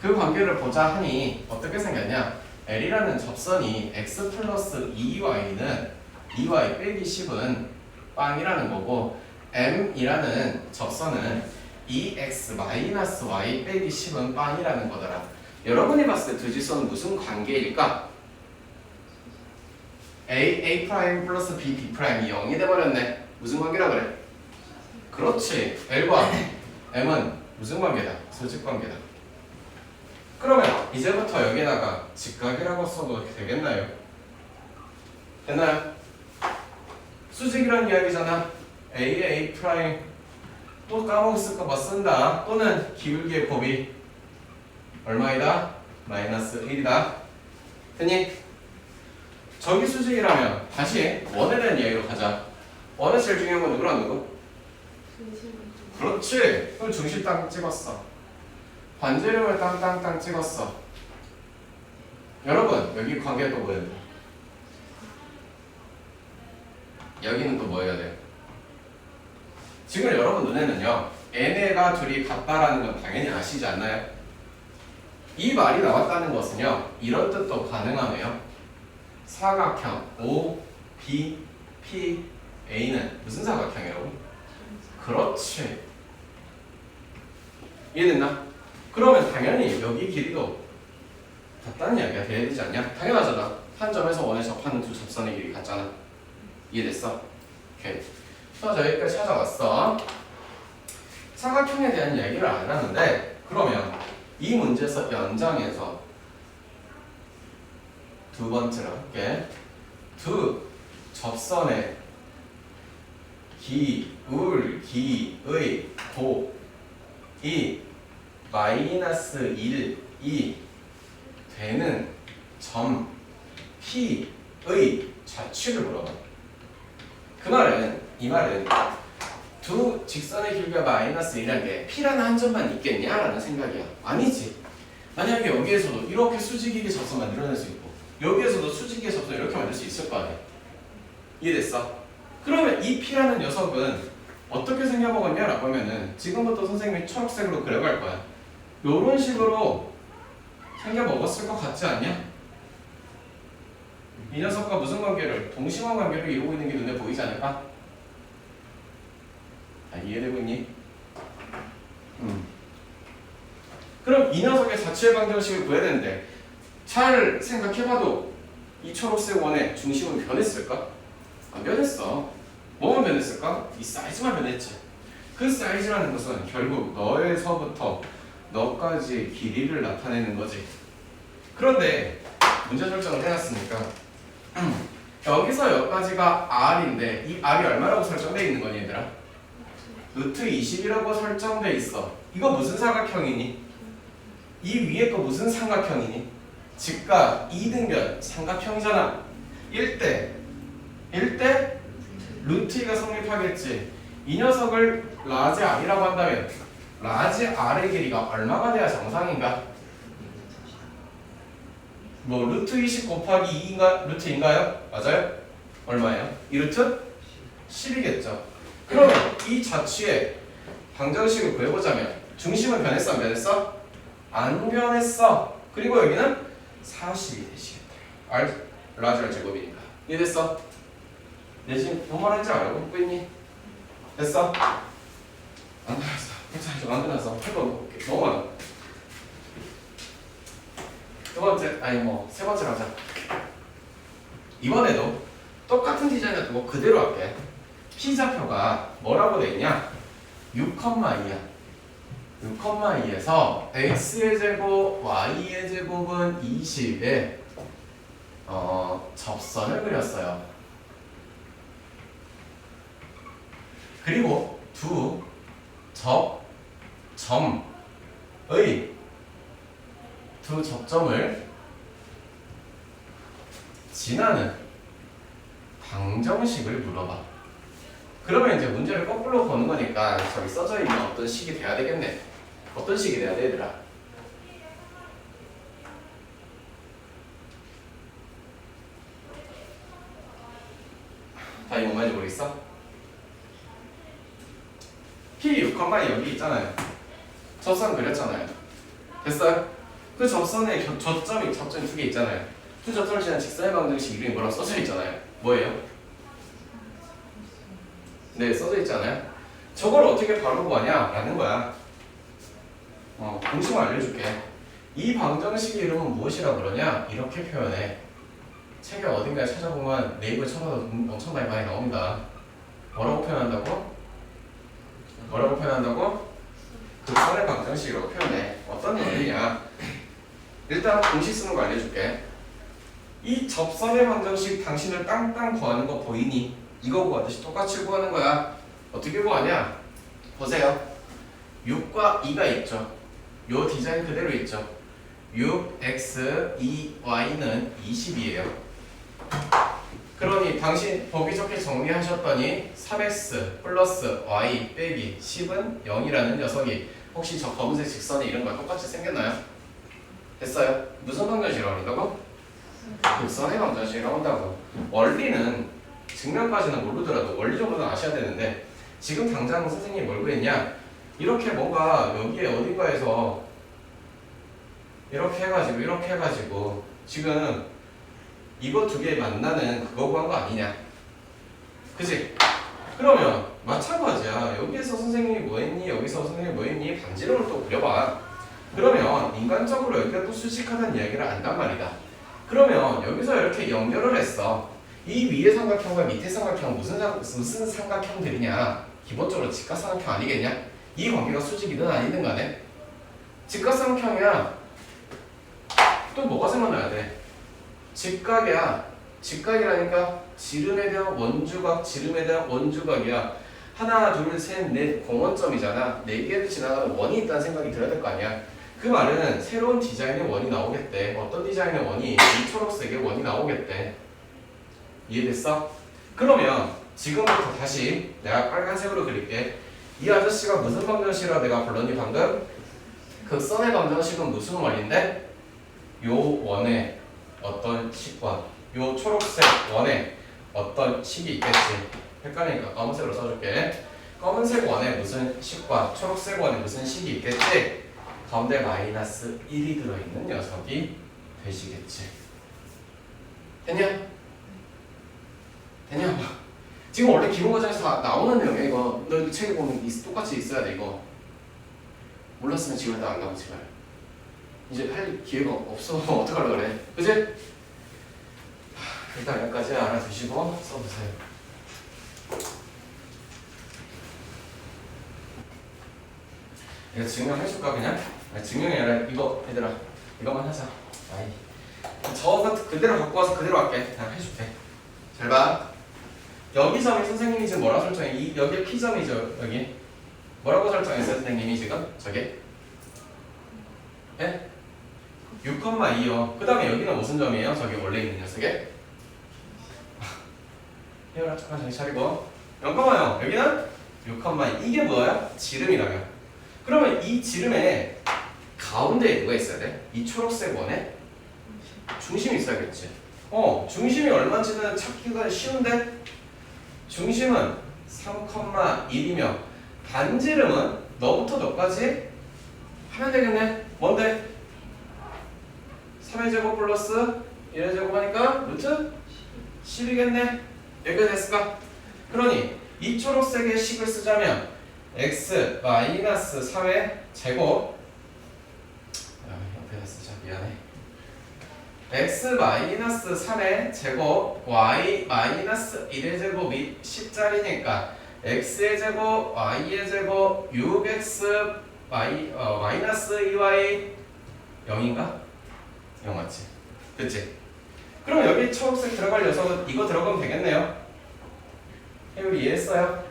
그 관계를 보자 하니 어떻게 생겼냐? L이라는 접선이 x 플러스 2y는 2y 빼기 10은 빵이라는 거고 M이라는 접선은 2x 마이너스 y 빼기 10은 빵이라는 거더라. 여러분이 봤을 때 두 직선은 무슨 관계일까? A 프라임 플러스 B 프라임이 0이 돼버렸네. 무슨 관계라 그래? 그렇지. L과 M은 무슨 관계다? 수직 관계다. 그러면 이제부터 여기다가 직각이라고 써도 되겠나요? 됐나요? 수직이란 이야기잖아. A 프라임 또 까먹었을까봐 쓴다. 또는 기울기의 곱이 얼마이다? 마이너스 1이다. 됐니? 저기 수직이라면 다시 원에 대한 이야기로 가자. 원에 제일 중요한 건 누구랑 누구? 그렇지. 그럼 중심 땅 찍었어. 반지름을 땅땅땅 찍었어. 여러분 여기 관계가 또 뭐예요? 여기는 또 뭐 해야 돼요? 지금 여러분 눈에는요 얘네가 둘이 같다라는 건 당연히 아시지 않나요? 이 말이 나왔다는 것은요 이런 뜻도 가능하네요. 사각형 O, B, P, A는 무슨 사각형이라고? 그렇지. 이해됐나? 그러면 당연히 여기 길이도 같다는 이야기가 돼야 되지 않냐? 당연하잖아. 한 점에서 원에 접하는 두 접선의 길이 같잖아. 이해됐어? 오케이. 자, 여기까지 찾아왔어. 사각형에 대한 이야기를 안 하는데 그러면 이 문제에서 연장해서 두 번째로 할게. 두 접선의 기울기의 곱이 마이너스 1이 되는 점 P의 좌측을 물어봐. 그 말은 이 말은 두 직선의 길이가 마이너스 1이라는 게 P라는 한 점만 있겠냐라는 생각이야. 아니지. 만약에 여기에서도 이렇게 수직이게 접선 만들어낼 수 있고 여기에서도 수직이게 접선 이렇게 만들 수 있을 거 아니야. 이해됐어? 그러면 이 P라는 녀석은 어떻게 생겨먹었냐라고 하면은 지금부터 선생님이 초록색으로 그려갈 거야. 요런 식으로 생겨먹었을 것 같지 않냐? 이 녀석과 무슨 관계를? 동심원 관계를 이루고 있는 게 눈에 보이지 않을까? 이해되고 있니? 그럼 이 녀석의 자취의 방정식을 구해야 되는데 잘 생각해봐도 이 초록색 원의 중심은 변했을까? 안 변했어. 뭐만 변했을까? 이 사이즈만 변했지. 그 사이즈라는 것은 결국 너에서부터 너까지의 길이를 나타내는 거지. 그런데 문제 설정을 해놨으니까 여기서 여기까지가 R인데 이 R이 얼마라고 설정되어 있는 거니 얘들아? 루트 20이라고 설정되어 있어. 이거 무슨 사각형이니? 이 위에 거 무슨 삼각형이니? 직각, 이등변, 삼각형이잖아. 1대 루트 2가 성립하겠지. 이 녀석을 라지 R이라고 한다면 라지 R의 길이가 얼마가 돼야 정상인가? 뭐 루트 20 곱하기 2인가? 루트인가요? 맞아요? 얼마예요? 2루트? 10이겠죠. 그러면 이 자취의 방정식을 구해보자면 중심은 변했어? 안 변했어? 안 변했어. 그리고 여기는 40이 되시겠다. 라지 R 제곱이니까. 이해됐어? 내 지금 뭔 말인지 알고 있니? 됐어? 안 끝났어. 괜찮아. 좀 안 끝났어. 할 거 볼게. 너무 많아. 두 번째, 세 번째 가자. 이번에도 똑같은 디자인을 두고 그대로 할게. P좌표가 뭐라고 돼 있냐? 6,2야. 6,2에서 x의 제곱, y의 제곱은 20에 접선을 그렸어요. 그리고 두 접점을 지나는 방정식을 물어봐. 그러면 이제 문제를 거꾸로 거는 거니까 저기 써져 있는 어떤 식이 돼야 되겠네. 어떤 식이 돼야 돼, 얘들아? 다 이거 뭔 말인지 모르겠어? P 6,이 여기 있잖아요. 접선 그렸잖아요. 됐어요? 그 접선에 접점이 두 개 있잖아요. 두 접선을 지난 직선의 방정식 이름이 뭐라고 써져 있잖아요. 뭐예요? 네, 써져 있잖아요. 저걸 어떻게 바로 구하냐? 라는 거야. 공식을 알려줄게. 이 방정식의 이름은 무엇이라고 그러냐? 이렇게 표현해. 책에 어딘가에 찾아보면 네이버에 쳐봐도 엄청나게 많이 나옵니다. 뭐라고 표현한다고? 극선의 방정식이라고 표현해. 어떤 원리냐? 일단 공식 쓰는 거 알려줄게. 이 접선의 방정식 당신을 땅땅 구하는 거 보이니? 이거 구하듯이 똑같이 구하는 거야. 어떻게 구하냐? 보세요. 6과 2가 있죠. 요 디자인 그대로 있죠. 6x, 2y는 20이에요. 그러니 당신 보기 좋게 정리하셨더니 3x 플러스 y 빼기 10은 0이라는 녀석이 혹시 저 검은색 직선의 이름과 똑같이 생겼나요? 됐어요? 무슨 방정식이라고 한다고? 극선의 방정식이라고 한다고. 원리는 증명까지는 모르더라도 원리 정도는 아셔야 되는데 지금 당장 선생님이 뭘 구했냐? 이렇게 뭔가 여기에 어딘가에서 이렇게 해가지고 지금 이거 두 개 만나는 그거 구한 거 아니냐? 그치? 그러면 마찬가지야. 여기에서 선생님이 뭐 했니? 여기서 선생님이 뭐 했니? 반지름을 또 그려봐. 그러면 인간적으로 여기가 또 수직하다는 이야기를 안단 말이다. 그러면 여기서 이렇게 연결을 했어. 이 위의 삼각형과 밑의 삼각형 무슨 삼각형들이냐? 기본적으로 직각삼각형 아니겠냐? 이 관계가 수직이든 아니든 간에 직각삼각형이야. 또 뭐가 생각나야 돼? 직각이야. 직각이라니까 지름에 대한 원주각, 지름에 대한 원주각이야. 하나, 둘, 셋, 넷 공원점이잖아. 네 개를 지나가는 원이 있다는 생각이 들어야 될 거 아니야. 그 말은 새로운 디자인의 원이 나오겠대. 어떤 디자인의 원이? 이 초록색의 원이 나오겠대. 이해됐어? 그러면 지금부터 다시 내가 빨간색으로 그릴게. 이 아저씨가 무슨 방정식이라고 내가 불렀니 방금? 극선의 방정식은 무슨 원인데? 요 원에 어떤 식과 요 초록색 원에 어떤 식이 있겠지. 헷갈리니까 검은색으로 써줄게. 검은색 원에 무슨 식과 초록색 원에 무슨 식이 있겠지? 가운데 마이너스 1이 들어있는 녀석이 되시겠지. 됐냐? 됐냐? 지금 원래 기본 과정에서 다 나오는 내용이야 이거. 너 책에 보면 똑같이 있어야 돼 이거. 몰랐으면 지금 안 나오지 말. 이제 할 기회가 없어. 어떡하려고 그래. 그치? 일단 여기까지 알아두시고 써보세요. 이거 증명해줄까 그냥? 아니, 증명이 아니라 이거 얘들아 이거만 하자. 아이 저거 그대로 갖고 와서 그대로 할게. 그냥 해줄게. 잘 봐. 여기 점이 선생님이 지금 뭐라고 설정해? 여기 P점이죠 여기. 뭐라고 설정했어요 선생님이 지금? 저게? 예? 6,2요. 그 다음에 여기는 무슨 점이에요? 저기 원래 있는 녀석에? 해열아 잠깐 정신 차리고 0,0 여기는 6,2 이게 뭐야? 지름이라며. 그러면 이 지름에 가운데에 누가 있어야 돼? 이 초록색 원에 중심이 있어야겠지. 중심이 얼마인지는 찾기가 쉬운데 중심은 3,1이며 반지름은 너부터 너까지 하면 되겠네. 뭔데? 3의 제곱 플러스 1의 제곱 하니까 루트 10이겠네. 여기까지 됐을까? 그러니 이 초록색의 식을 쓰자면 x 마이너스 3의 제곱 옆에다 쓰자 미안해. x 마이너스 3의 제곱 y 마이너스 1의 제곱이 10짜리니까 x의 제곱 y의 제곱 6x 마이너스 2y 0인가? 0 맞지? 그치? 그럼 여기 초록색 들어갈 녀석은 이거 들어가면 되겠네요. 해율이 이해했어요?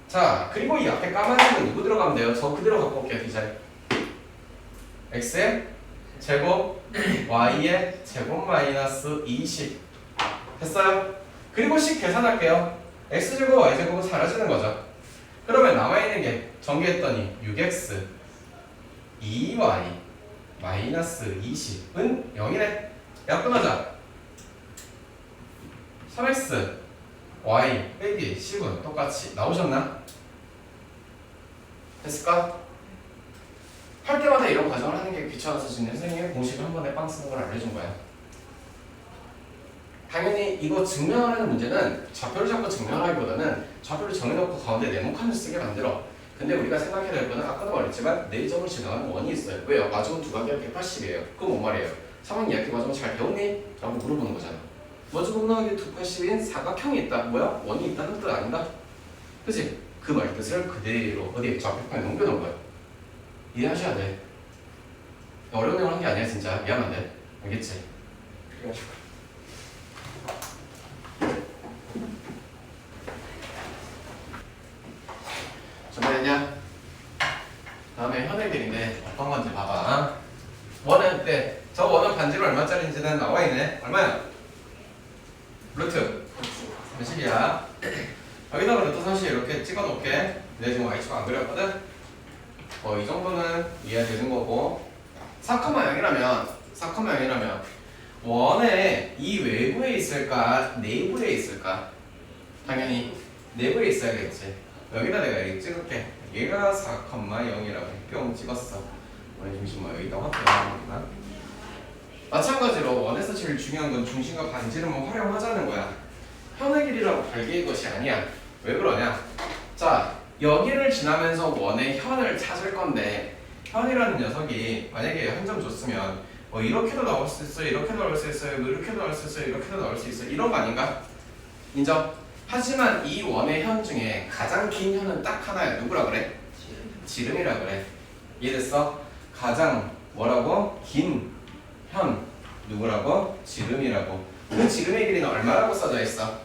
자 그리고 이 앞에 까만색은 누구 들어가면 돼요? 저 그대로 갖고 올게요 디자인. x의 제곱 y의 제곱 마이너스 20 됐어요? 그리고 식 계산할게요. x제곱 y제곱은 사라지는 거죠. 그러면 남아있는 게 전개했더니 6x 2y 마이너스 20은 0이네. 야 끊어자. 3x y 빼기 10은 똑같이 나오셨나? 됐을까? 할 때마다 이런 과정을 하는 게 귀찮아서 지금 선생님이 공식을 한 번에 빵 쓰는 걸 알려준 거야. 당연히 이거 증명하는 문제는 좌표를 잡고 증명하기보다는 좌표를 정해놓고 가운데 네모칸을 쓰게 만들어. 근데 우리가 생각해야 될 거는 아까도 말했지만 4점을 지나가는 원이 있어요. 왜요? 마중은 두 가지가 180이에요. 그건 뭔 말이에요? 3학 2학기 과정을 잘 배웠니? 라고 물어보는 거잖아. 마중 나가기 280인 사각형이 있다. 뭐야? 원이 있다는 뜻 아닌가? 그치? 그 말 뜻을 그대로 어디에 좌표판에 넘겨놓은 거야. 이해하셔야 돼. 어려운 내용 한 게 아니야 진짜. 미안한데. 알겠지? 그래가지고 준비됐냐? 다음에 현액들인데 어떤 건지 봐봐. 원은 때, 저 원은 반지름 얼마짜리인지는 나와있네. 얼마야? 루트 30이야. 여기다가 루트 30 이렇게 찍어놓게. 내가 지금 y축 안 그렸거든? 이 정도는 이해되는 거고. 4,0이라면 원에 이 외부에 있을까? 내부에 있을까? 당연히 내부에 있어야겠지. 여기다 내가 이렇게 찍을게. 얘가 4,0이라고 뿅 찍었어. 원의 중심 여기다 확대하는구나. 마찬가지로 원에서 제일 중요한 건 중심과 반지름을 활용하자는 거야. 현의 길이라고 별개의 것이 아니야. 왜 그러냐? 자, 여기를 지나면서 원의 현을 찾을 건데 현이라는 녀석이 만약에 한 점 줬으면 이렇게도 나올 수 있어요. 이렇게도 나올 수 있어요. 이렇게도 나올 수 있어요. 이렇게도 나올 수 있어요. 이런 거 아닌가? 인정? 하지만 이 원의 현 중에 가장 긴 현은 딱 하나야. 누구라 그래? 지름이라 그래. 이해됐어? 가장 뭐라고? 긴 현 누구라고? 지름이라고. 그 지름의 길이는 얼마라고 써져 있어?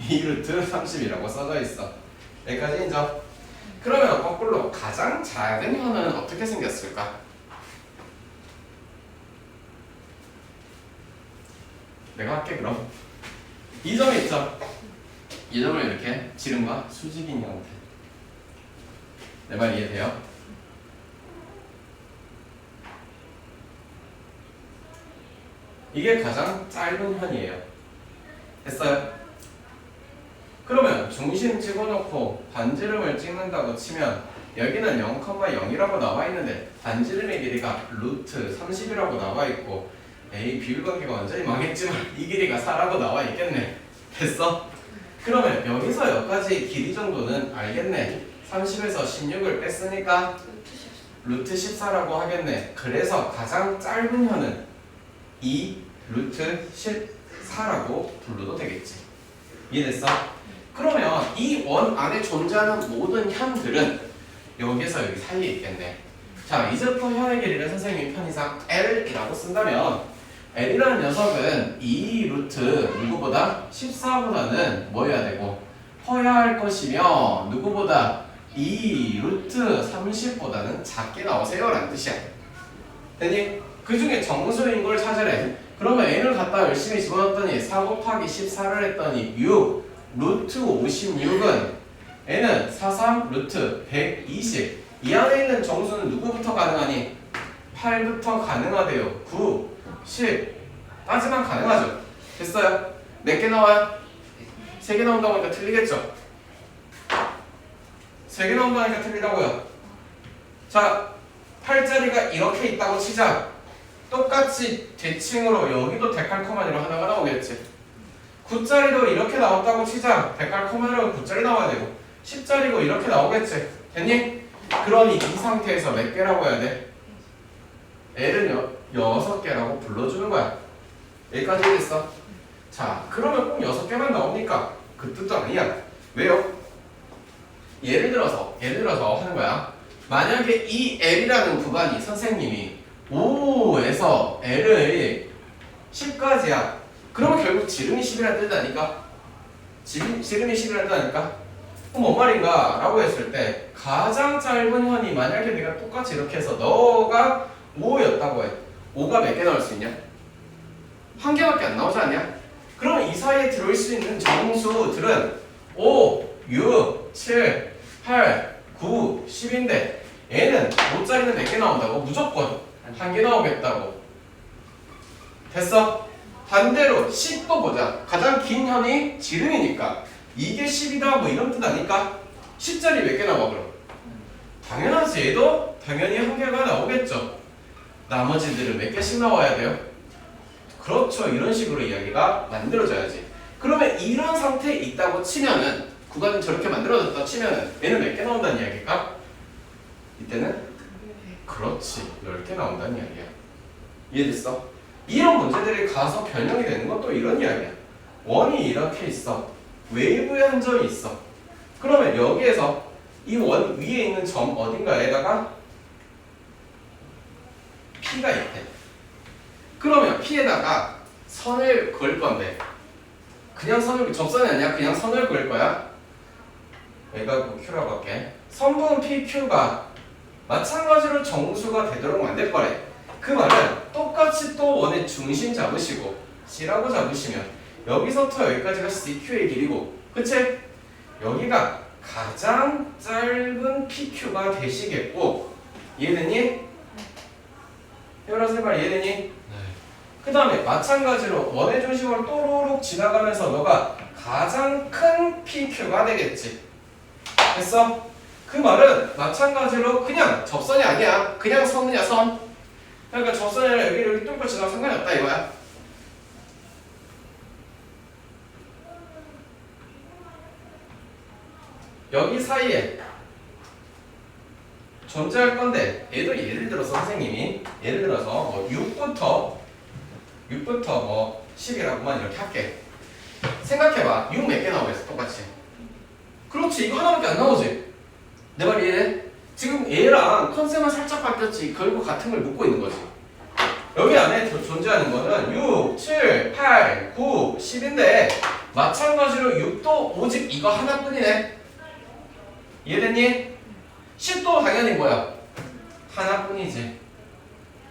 2루트 30이라고 써져 있어. 여기까지 인정? 그러면 거꾸로 가장 작은 현은 어떻게 생겼을까? 내가 할게 그럼. 이 점이 있죠? 이 점을 이렇게 지름과 수직인 형태. 내 말 이해돼요? 이게 가장 짧은 현이에요. 됐어요? 그러면 중심 찍어놓고 반지름을 찍는다고 치면 여기는 0,0이라고 나와 있는데 반지름의 길이가 루트 30이라고 나와 있고 A 비율관계가 완전히 망했지만 이 길이가 4라고 나와 있겠네. 됐어? 그러면 여기서 여기까지 길이 정도는 알겠네. 30에서 16을 뺐으니까 루트 14라고 하겠네. 그래서 가장 짧은 현은 이 루트 14라고 불러도 되겠지. 이해됐어? 그러면 이 원 안에 존재하는 모든 현들은 여기서 여기 사이에 있겠네. 자, 이제부터 현의 길이를 선생님이 편의상 L이라고 쓴다면 L이라는 녀석은 이 루트 누구보다 14보다는 뭐 해야 되고 커야 할 것이며 누구보다 이 루트 30보다는 작게 나오세요 라는 뜻이야. 됐니? 그 중에 정수인 걸 찾으래. 그러면 n을 갖다 열심히 집어넣었더니 4 곱하기 14를 했더니 6 루트 56은 n은 43 루트 120. 이 안에 있는 정수는 누구부터 가능하니? 8부터 가능하대요. 9, 10 따지만 가능하죠. 됐어요? 몇 개 나와요? 3개 나온다고 하니까 틀리겠죠? 3개 나온다니까 틀리다고요. 자, 8자리가 이렇게 있다고 치자. 똑같이 대칭으로 여기도 데칼코마니로 하나가 나오겠지. 9자리도 이렇게 나왔다고 치자. 데칼코마니로 9자리 나와야 되고 10자리고 이렇게 나오겠지. 됐니? 그러니 이 상태에서 몇 개라고 해야 돼? L은 6개라고 불러주는 거야. 여기까지 됐어. 자, 그러면 꼭 6개만 나옵니까? 그 뜻도 아니야. 왜요? 예를 들어서 하는 거야. 만약에 이 L이라는 구간이 선생님이 5에서 L을 10까지야. 그러면 결국 지름이 10이라는 뜻 아닐까? 지름이 10이라는 뜻 아닐까? 그럼 뭔 말인가? 라고 했을 때 가장 짧은 현이 만약에 내가 똑같이 이렇게 해서 너가 5였다고 해. 5가 몇 개 나올 수 있냐? 한 개밖에 안 나오지 않냐? 그러면 이 사이에 들어올 수 있는 정수들은 5, 6, 7, 8, 9, 10인데 얘는 5짜리는 몇 개 나온다고? 무조건 한 개 나오겠다고. 됐어? 반대로 10도 보자. 가장 긴 현이 지름이니까 이게 10이다 뭐 이런 뜻 아닐까? 10짜리 몇 개 나와 그럼? 당연하지. 얘도 당연히 한 개가 나오겠죠. 나머지들은 몇 개씩 나와야 돼요? 그렇죠. 이런 식으로 이야기가 만들어져야지. 그러면 이런 상태에 있다고 치면은 구간이 저렇게 만들어졌다고 치면은 얘는 몇 개 나온다는 이야기일까? 이때는 그렇지 10개 나온다는 이야기야. 이해됐어? 이런 문제들이 가서 변형이 되는 건 또 이런 이야기야. 원이 이렇게 있어. 외부에 한 점이 있어. 그러면 여기에서 이 원 위에 있는 점 어딘가에다가 P가 있대. 그러면 P에다가 선을 그을 건데 그냥 선을 접선이 아니야. 그냥 선을 그을 거야. 여기가 Q라고 할게. 선분 PQ가 마찬가지로 정수가 되도록 만들 거래. 그 말은 똑같이 또 원의 중심 잡으시고 C라고 잡으시면 여기서부터 여기까지가 CQ의 길이고 그치? 여기가 가장 짧은 PQ가 되시겠고 이해됐니? 해보라서 해봐. 이해됐니? 네. 그 다음에 마찬가지로 원의 중심으로 또로록 지나가면서 너가 가장 큰 PQ가 되겠지. 됐어? 그 말은 마찬가지로 그냥 접선이 아니야. 그냥 선이야 선. 그러니까 접선이 아니라 여기 뚫고 지나가면 상관이 없다 이거야. 여기 사이에 존재할 건데 얘도 예를 들어서 선생님이 예를 들어서 뭐 6부터 뭐 10이라고만 이렇게 할게. 생각해봐. 6 몇 개 나오겠어 똑같이. 그렇지. 이거 하나밖에 안 나오지. 내 말 이해해? 지금 얘랑 컨셉만 살짝 바뀌었지 결국 같은 걸 묻고 있는 거지. 여기 안에 존재하는 거는 6, 7, 8, 9, 10인데 마찬가지로 6도 오직 이거 하나뿐이네. 이해됐니? 10도 당연히 뭐야? 하나뿐이지.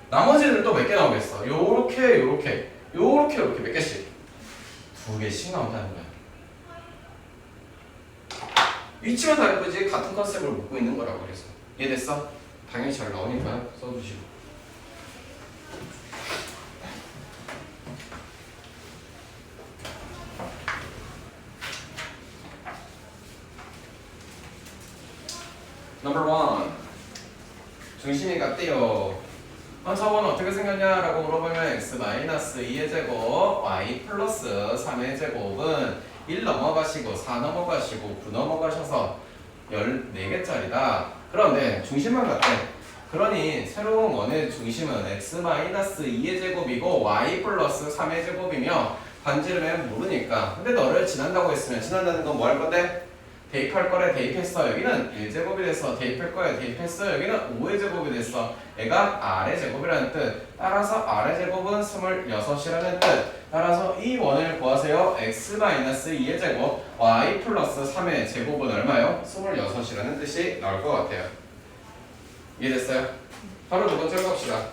나머지는 또 몇 개 나오겠어? 요렇게 요렇게 요렇게 요렇게 몇 개씩? 2개씩 나온다는 거야. 위치만 다를 뿐이지 같은 컨셉을 묻고 있는 거라고 그래서. 이해됐어? 당연히 잘 나오니까 써주시고. 넘버 1 중심이 같대요. 저건 어떻게 생겼냐라고 물어보면 x-2의 제곱 y 플러스 3의 제곱은 1 넘어가시고 4 넘어가시고 9 넘어가셔서 14개짜리다. 그런데 중심만 같대. 그러니 새로운 원의 중심은 x-2의 제곱이고 y 플러스 3의 제곱이며 반지름은 모르니까. 근데 너를 지난다고 했으면 지난다는 건 뭐 할 건데? 대입할 거래 대입했어. 여기는 1제곱이 됐어. 대입할 거야 대입했어. 여기는 5의 제곱이 됐어. 얘가 R의 제곱이라는 뜻. 따라서 R의 제곱은 26이라는 뜻. 따라서 이 원을 구하세요. x-2의 제곱 y 플러스 3의 제곱은 얼마요? 26이라는 뜻이 나올 것 같아요. 이해됐어요? 바로 두 번째로 갑시다.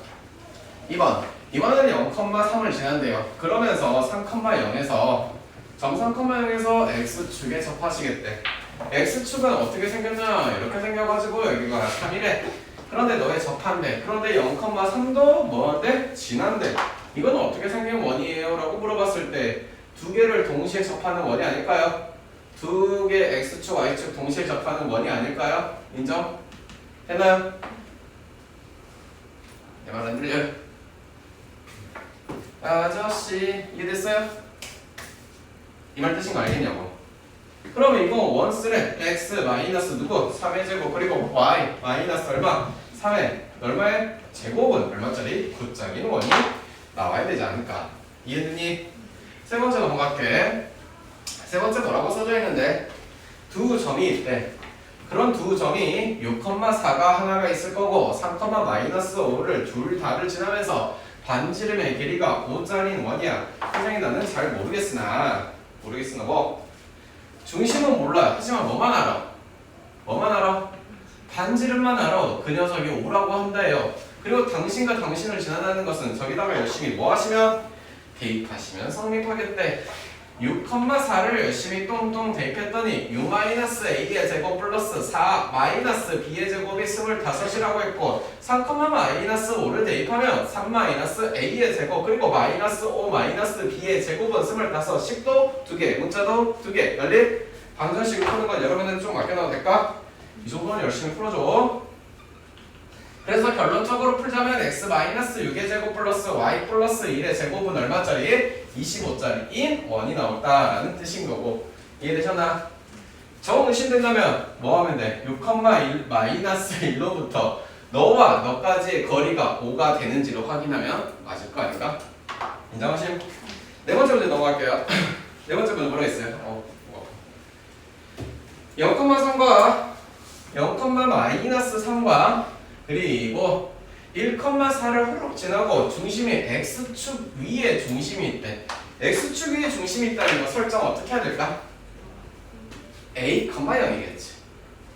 2번. 이번에는 0,3을 지난대요. 그러면서 3,0에서 점 3,0에서 x축에 접하시겠대. x축은 어떻게 생겼냐? 이렇게 생겨가지고 여기가 3이래. 그런데 너의 접한대. 그런데 0,3도 뭐한대? 지난대. 이건 어떻게 생긴 원이에요? 라고 물어봤을 때 두 개를 동시에 접하는 원이 아닐까요? 두 개 x축, y축 동시에 접하는 원이 아닐까요? 인정? 됐나요? 내 말 안 들려요? 아저씨 이해됐어요? 이 말 뜻인 거 알겠냐고. 그러면 이거 원스래. x 마이너스 누구? 3의 제곱 그리고 y 마이너스 얼마? 3의 얼마의 제곱은 얼마짜리? 9짜리 원이 나와야 되지 않을까. 이해됐니? 세 번째 넘어갈게. 세 번째 뭐라고 써져 있는데 두 점이 있대. 그런 두 점이 6,4가 하나가 있을 거고 3,-5를 둘 다를 지나면서 반지름의 길이가 5짜리인 원이야. 선생님 나는 잘 모르겠으나 뭐 중심은 몰라. 하지만 뭐만 알아? 뭐만 알아? 반지름만 알아. 그 녀석이 5라고 한다예요. 그리고 당신과 당신을 지나다는 것은 저기다가 열심히 뭐 하시면? 대입하시면 성립하겠대. 6,4를 열심히 똥똥 대입했더니 6-a의 제곱 플러스 4-b의 제곱이 25이라고 했고 3,-5를 대입하면 3-a의 제곱 그리고 -5-b의 제곱은 25 10도 2개 문자도 2개 연립 방정식을 푸는 건 여러분들은 좀 맡겨놔도 될까? 이 정도는 열심히 풀어줘. 그래서 결론적으로 풀자면 x-6의 제곱 플러스 y 플러스 1의 제곱은 얼마짜리? 25짜리인 원이 나왔다라는 뜻인 거고. 이해되셨나? 정 의심된다면 뭐 하면 돼? 6,-1로부터 너와 너까지의 거리가 5가 되는지를 확인하면 맞을 거 아닌가? 인정하심? 네 번째 문제 넘어갈게요. 네 번째 문제 뭐라 했어요? 0,3과 0,-3과 그리고 1,4를 훌룩 지나고 중심이 x축 위에 중심이 있대. x축 위에 중심이 있다는 거 설정 어떻게 해야 될까? a, 0이겠지.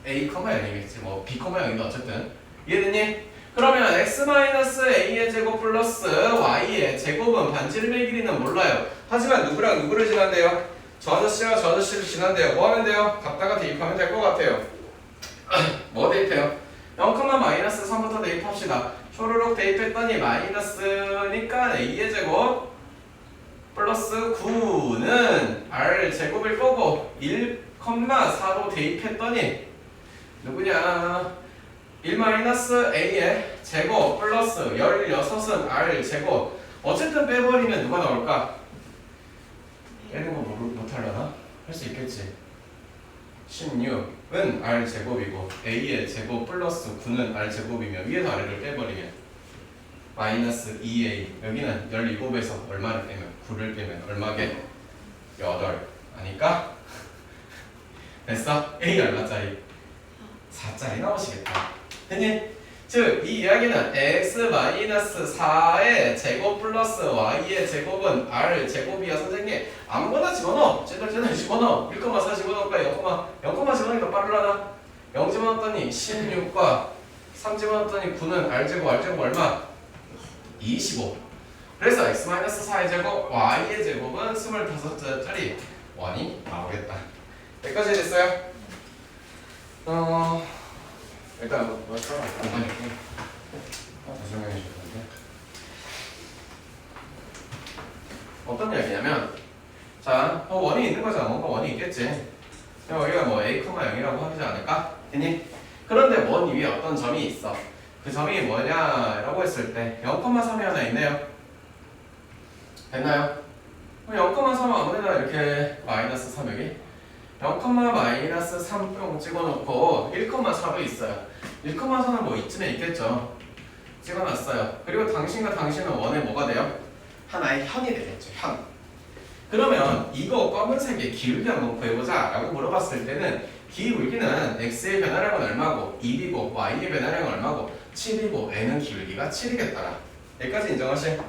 a, 0이겠지. 뭐 b, 0인데 어쨌든 이해됐니? 그러면 x-a의 제곱 플러스 y의 제곱은 반지름의 길이는 몰라요. 하지만 누구랑 누구를 지난대요? 저 아저씨와 저 아저씨를 지난대요. 뭐 하면 돼요? 갖다가 대입하면 될 것 같아요. 뭐 대입해요? 0,-3부터 대입합시다. 쇼르륵 대입했더니 마이너스니까 a의 제곱 플러스 9는 r 제곱일 거고 1,4로 대입했더니 누구냐? 1-a의 제곱 플러스 16은 r 제곱. 어쨌든 빼버리면 누가 나올까? 빼는 거 못하려나? 할 수 있겠지. 16은 r 제곱이고 a의 제곱 플러스 9는 r 제곱이며 위에서 아래를 빼버리면 마이너스 2a. 여기는 17에서 얼마를 빼면 9를 빼면 얼마게? 8 아니까? 됐어? a 얼마짜리? 4짜리 나오시겠다. 됐니? 즉 이 이야기는 x-4의 제곱 플러스 y의 제곱은 r 제곱이야. 선생님 아무거나 집어넣어. 쟤들 집어넣어. 1,4 집어넣을까? 0,0 집어넣으니까 빠르려나? 0 집어넣었더니 16과 3 집어넣었더니 9는 r제곱 얼마? 25. 그래서 x-4의 제곱 y의 제곱은 25자리 원이 나오겠다. 여기까지 됐어요? 일단 뭐 써라. 설명해 줄 건데 어떤 이야기냐면 자 원이 있는 거잖아. 뭔가 원이 있겠지. 여기가 뭐 a, 0이라고 하지 않을까? 됐니? 그런데 원 위에 어떤 점이 있어. 그 점이 뭐냐라고 했을 때 0,3이 하나 있네요. 됐나요? 0,3은 아무데나 이렇게 마이너스 3 여기 0,-3뿅 찍어놓고 1,4도 있어요. 1,4는 뭐 이쯤에 있겠죠. 찍어놨어요. 그리고 당신과 당신은 원에 뭐가 돼요? 하나의 현이 되겠죠. 현. 그러면 이거 검은색의 기울기 한번 구해보자 라고 물어봤을 때는 기울기는 x의 변화량은 얼마고 1이고 y의 변화량은 얼마고 7이고 n은 기울기가 7이겠더라. 여기까지 인정하실?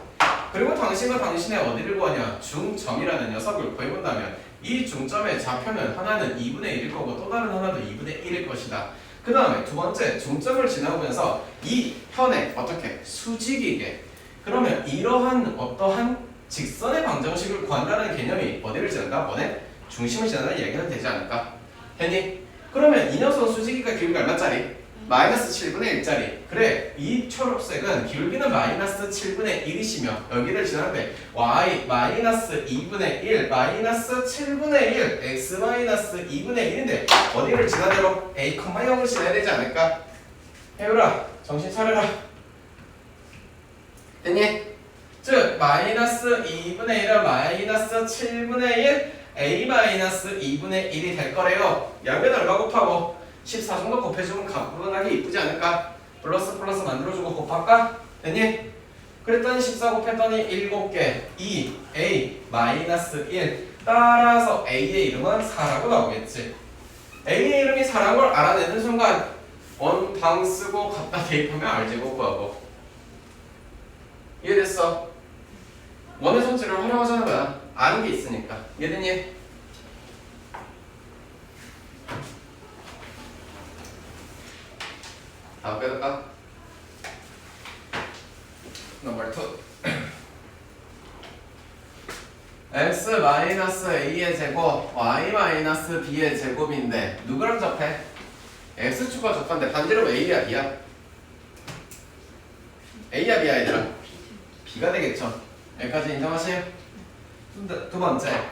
그리고 당신과 당신의 어디를 구하냐? 중점이라는 녀석을 구해본다면 이 중점의 좌표는 하나는 2분의 1일 거고 또 다른 하나도 2분의 1일 것이다. 그 다음에 두 번째 중점을 지나오면서 이 현에 어떻게? 수직이게. 그러면 이러한 어떠한 직선의 방정식을 구한다는 개념이 어디를 지난다? 원의 중심을 지난다는 얘기는 되지 않을까? 했니? 그러면 이 녀석 수직이가 기울기가 얼마짜리? 마이너스 7분의 1짜리. 그래, 이 초록색은 기울기는 마이너스 7분의 1이시며 여기를 지날 때 y 마이너스 2분의 1 마이너스 7분의 1 x 마이너스 2분의 1인데 어디를 지나대로 a, 0을 지나야 되지 않을까? 해율아, 정신 차려라. 됐니? 즉 마이너스 2분의 1은 마이너스 7분의 1 a 마이너스 2분의 1이 될 거래요. 양변 얼마 곱하고 14 정도 곱해주면 가뿐하게 이쁘지 않을까? 플러스 플러스 만들어주고 곱할까? 됐니? 그랬더니 14 곱했더니 7개 2 a 마이너스 1 따라서 a의 이름은 4라고 나오겠지. a의 이름이 4라는 걸 알아내는 순간 원방 쓰고 갖다 대입하면 r제곱 구하고. 이해됐어? 원의 성질을 활용하자는 거야. 아는 게 있으니까. 이해됐니? 다음 빼볼까? 넘버 2 x-a의 제곱 y-b의 제곱인데 누구랑 접해? x축과 접한데 반대로 a야 b야? a야 b야 얘들아? b가 되겠죠. 여기까지 인정하세요? 두 번째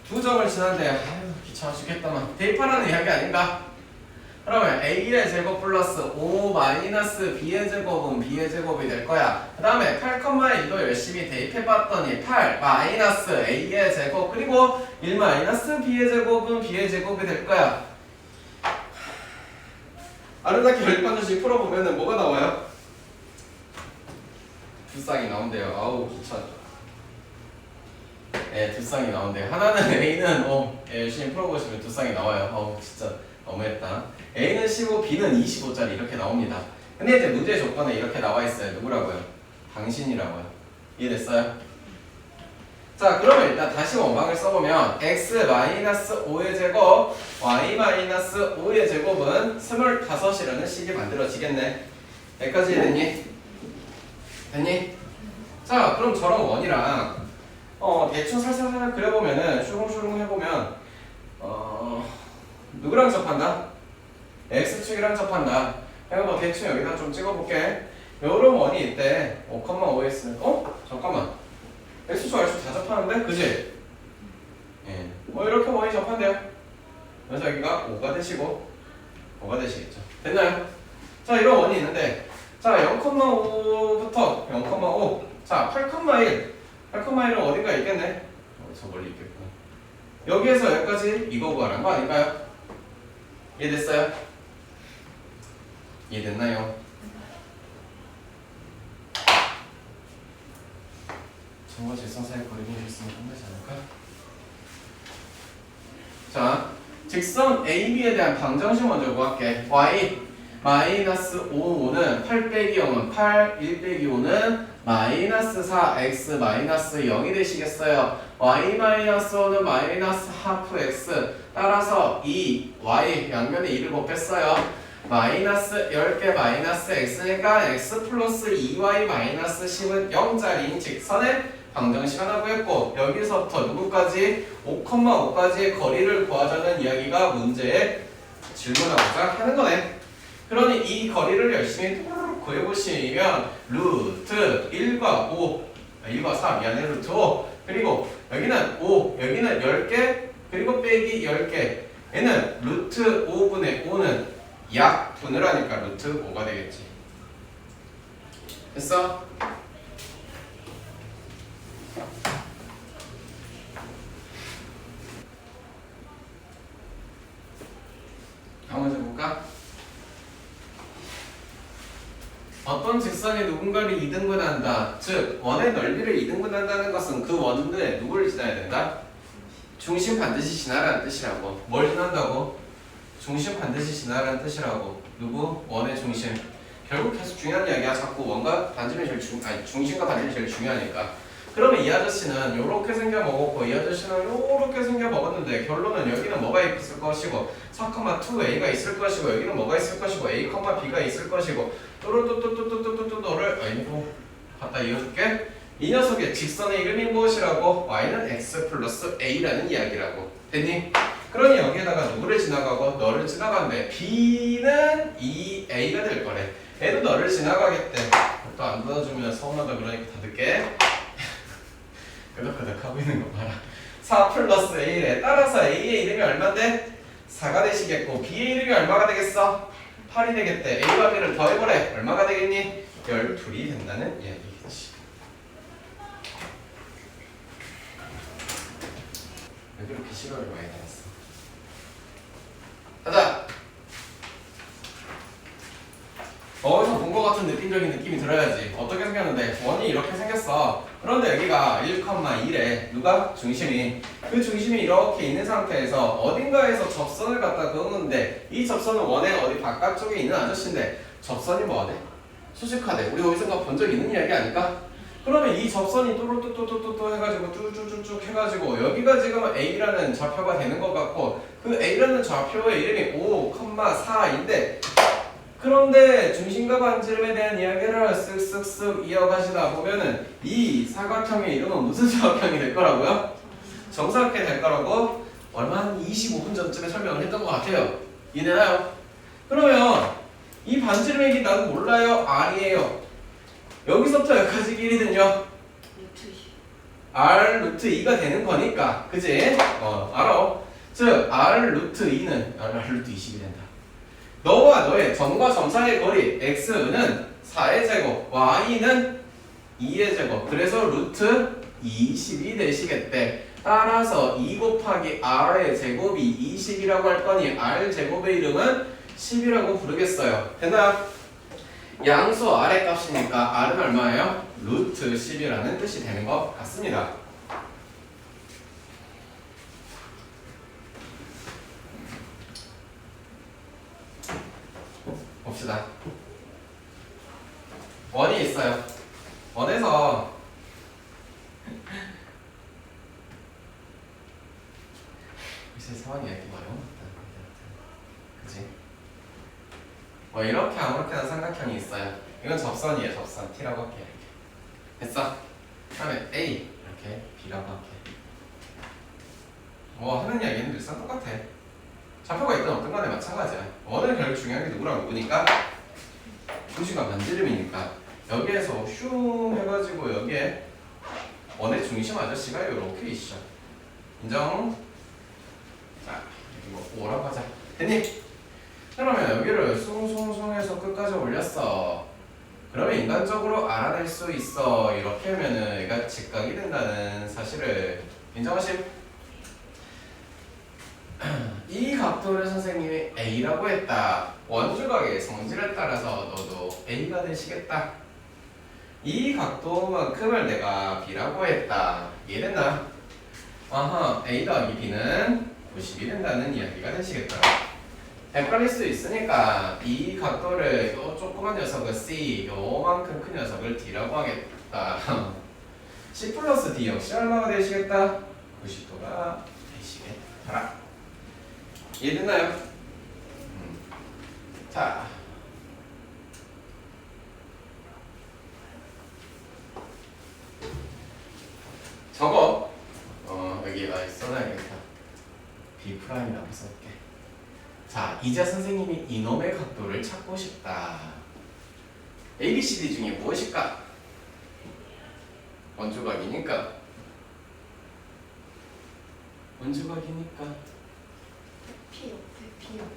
두 점을 지난데 아유 귀찮아 죽겠다만 대입하라는 이야기 아닌가? 그러면 a의 제곱 플러스 5 마이너스 b의 제곱은 b의 제곱이 될 거야. 그 다음에 8,1도 열심히 대입해봤더니 8 마이너스 a의 제곱 그리고 1 마이너스 b의 제곱은 b의 제곱이 될 거야. 아름답게 연립방정식 풀어보면 뭐가 나와요? 두 쌍이 나온대요. 아우 귀찮아. 네, 두 쌍이 나온대요. 하나는 a는 열심히 풀어보시면 두 쌍이 나와요. 어우 진짜 너무했다. a는 15, b는 25짜리 이렇게 나옵니다. 근데 이제 문제 조건에 이렇게 나와 있어요. 누구라고요? 당신이라고요. 이해됐어요? 자, 그러면 일단 다시 원방을 써보면 x-5의 제곱, y-5의 제곱은 25이라는 식이 만들어지겠네. 여기까지 됐니? 됐니? 자, 그럼 저런 원이랑 대충 살살 그려보면은 슈룽슈룽 해보면 누구랑 접한다? x축이랑 접한다. 내가 뭐 대충 여기다 좀 찍어볼게. 요런 원이 있대. 5,5s. 잠깐만. x축, y축 다 접하는데? 그지? 예. 이렇게 원이 접한대요. 그래서 여기가 5가 되시고 5가 되시겠죠. 됐나요? 자, 이런 원이 있는데 자, 0,5부터 0,5 자, 8,1 8,1은 어딘가 있겠네? 저 멀리 있겠구나. 여기에서 여기까지 이거 구하라는 거 아닐까요? 이해됐어요? 이해됐나요? 정과 질성 사이 거리를 있으면 끝나지 않을까? 자, 직선 AB에 대한 방정식 먼저 구할게. y 마이너스 5, 5는 8 빼기 0은 8, 1 빼기 5는 마이너스 4, x 마이너스 0이 되시겠어요. y 마이너스 5는 마이너스 하프 x 따라서 이 y 양면에 2를 곱했어요. 마이너스 10개 마이너스 x니까 x 플러스 2y 마이너스 10은 0짜리인 직선의 방정식하나 구했고 여기서부터 누구까지 5,5까지의 거리를 구하자는 이야기가 문제에 질문하고자 하는 거네. 그러니 이 거리를 열심히 구해보시면 루트 1과 5 1과 4 미안해 루트 5 그리고 여기는 5 여기는 10개 그리고 빼기 10개 얘는 루트 5분의 5는 약분을 하니까 루트 5가 되겠지. 됐어? 한번 해볼까? 어떤 직선이 누군가를 이등분한다. 즉 원의 넓이를 이등분한다는 것은 그 원에 누구를 지나야 된다? 중심 반드시 지나라는 뜻이라고. 뭘 지난다고? 중심 반드시 지나라는 뜻이라고. 누구? 원의 중심. 결국 계속 중요한 이야기야. 자꾸 원과 반지름이 중심과 반지름이 제일 중요하니까. 그러면 이 아저씨는 요렇게 생겨 먹었고 이 아저씨는 요렇게 생겨 먹었는데 결론은 여기는 뭐가 있을 것이고 4,2a가 있을 것이고 여기는 뭐가 있을 것이고 a, b가 있을 것이고 또르또또또또또또 너를 아이고 갖다 이어줄게. 이 녀석의 직선의 이름이 무엇이라고? y는 x 플러스 a라는 이야기라고. 됐니? 그러니 여기에다가 누구를 지나가고 너를 지나가는데 b는 2a가 될 거래. 얘도 너를 지나가겠대. 또 안 넣어주면 서운하다 그러니까 다 듣게. 끄덕끄덕 하고 있는 거 봐라. 4 플러스 a래. 따라서 a의 이름이 얼마인데? 4가 되시겠고 b의 이름이 얼마가 되겠어? 8이 되겠대. a와 b를 더해보래. 얼마가 되겠니? 12이 된다는 이야기겠지. 왜 그렇게 시간을 많이 내었어? 가자! 어디서 본 것 같은 느낌적인 느낌이 들어야지. 어떻게 생겼는데? 원이 이렇게 생겼어. 그런데 여기가 1,1에 누가? 중심이. 그 중심이 이렇게 있는 상태에서 어딘가에서 접선을 갖다 그었는데 이 접선은 원의 어디 바깥쪽에 있는 아저씨인데 접선이 뭐하대? 수직하대. 우리 어디선가 본 적 있는 이야기 아닐까? 그러면 이 접선이 또또또또또또 해가지고 쭉쭉쭉쭉 해가지고 여기가 지금 A라는 좌표가 되는 것 같고 그 A라는 좌표의 이름이 5,4인데 그런데 중심과 반지름에 대한 이야기를 쓱쓱쓱 이어가시다 보면은 이 사각형의 이름은 무슨 사각형이 될 거라고요? 정사각형이 될 거라고 얼마 한 25분 전쯤에 설명을 했던 것 같아요. 이해되나요? 그러면 이 반지름의 길이 나도 몰라요? R이에요. 여기서부터 여기까지 길이는요? R 루트 2가 되는 거니까 그지? 알아. 즉 R 루트 2는 R 루트 20이 된다. 너와 너의 점과 점 사이의 거리 x는 4의 제곱, y는 2의 제곱. 그래서 루트 20이 되시겠대. 따라서 2 곱하기 r의 제곱이 20이라고 할 거니 r 제곱의 이름은 10이라고 부르겠어요. 됐나요? 양수 r의 값이니까 r은 얼마예요? 루트 10이라는 뜻이 되는 것 같습니다. 봅시다. 원이 있어요. 원에서 글쎄 상황이 이렇게 어려운 것 같다. 그치? 뭐 이렇게 아무렇게나 삼각형이 있어요. 이건 접선이에요. 접선. T라고 할게. 이렇게. 됐어? 그 다음에 A 이렇게 B라고 할게. 뭐 하는 이야기는 늘상 똑같아. 좌표가 있든 없든 간에 마찬가지야. 원은 결국 중요한 게 누구랑 누구니까? 중심과 반지름이니까 여기에서 슝 해가지고 여기에 원의 중심 아저씨가 이렇게 있어. 인정? 자, 여기 뭐 5라고 하자. 됐니? 그러면 여기를 숭숭숭 해서 끝까지 올렸어. 그러면 인간적으로 알아낼 수 있어. 이렇게 하면은 얘가 직각이 된다는 사실을 인정하심? 이 각도를 선생님이 A라고 했다. 원주각의 성질에 따라서 너도 A가 되시겠다. 이 각도만큼을 내가 B라고 했다. 이해됐나? 아하, A 더하기 B는 90이 된다는 이야기가 되시겠다. 헷갈릴 수 있으니까 이 각도를 요 조그만 녀석을 C, 요만큼 큰 녀석을 D라고 하겠다. C 플러스 D 역시 얼마가 되시겠다? 90도가 되시겠다. 이해됐나요? 자, 저거 여기 써놔야겠다. B'이라고 쓸게. 자, 이제 선생님이 이놈의 각도를 찾고 싶다. A, B, C, D 중에 무엇일까? 원주각이니까. 원주각이니까. P 옆에 P 옆에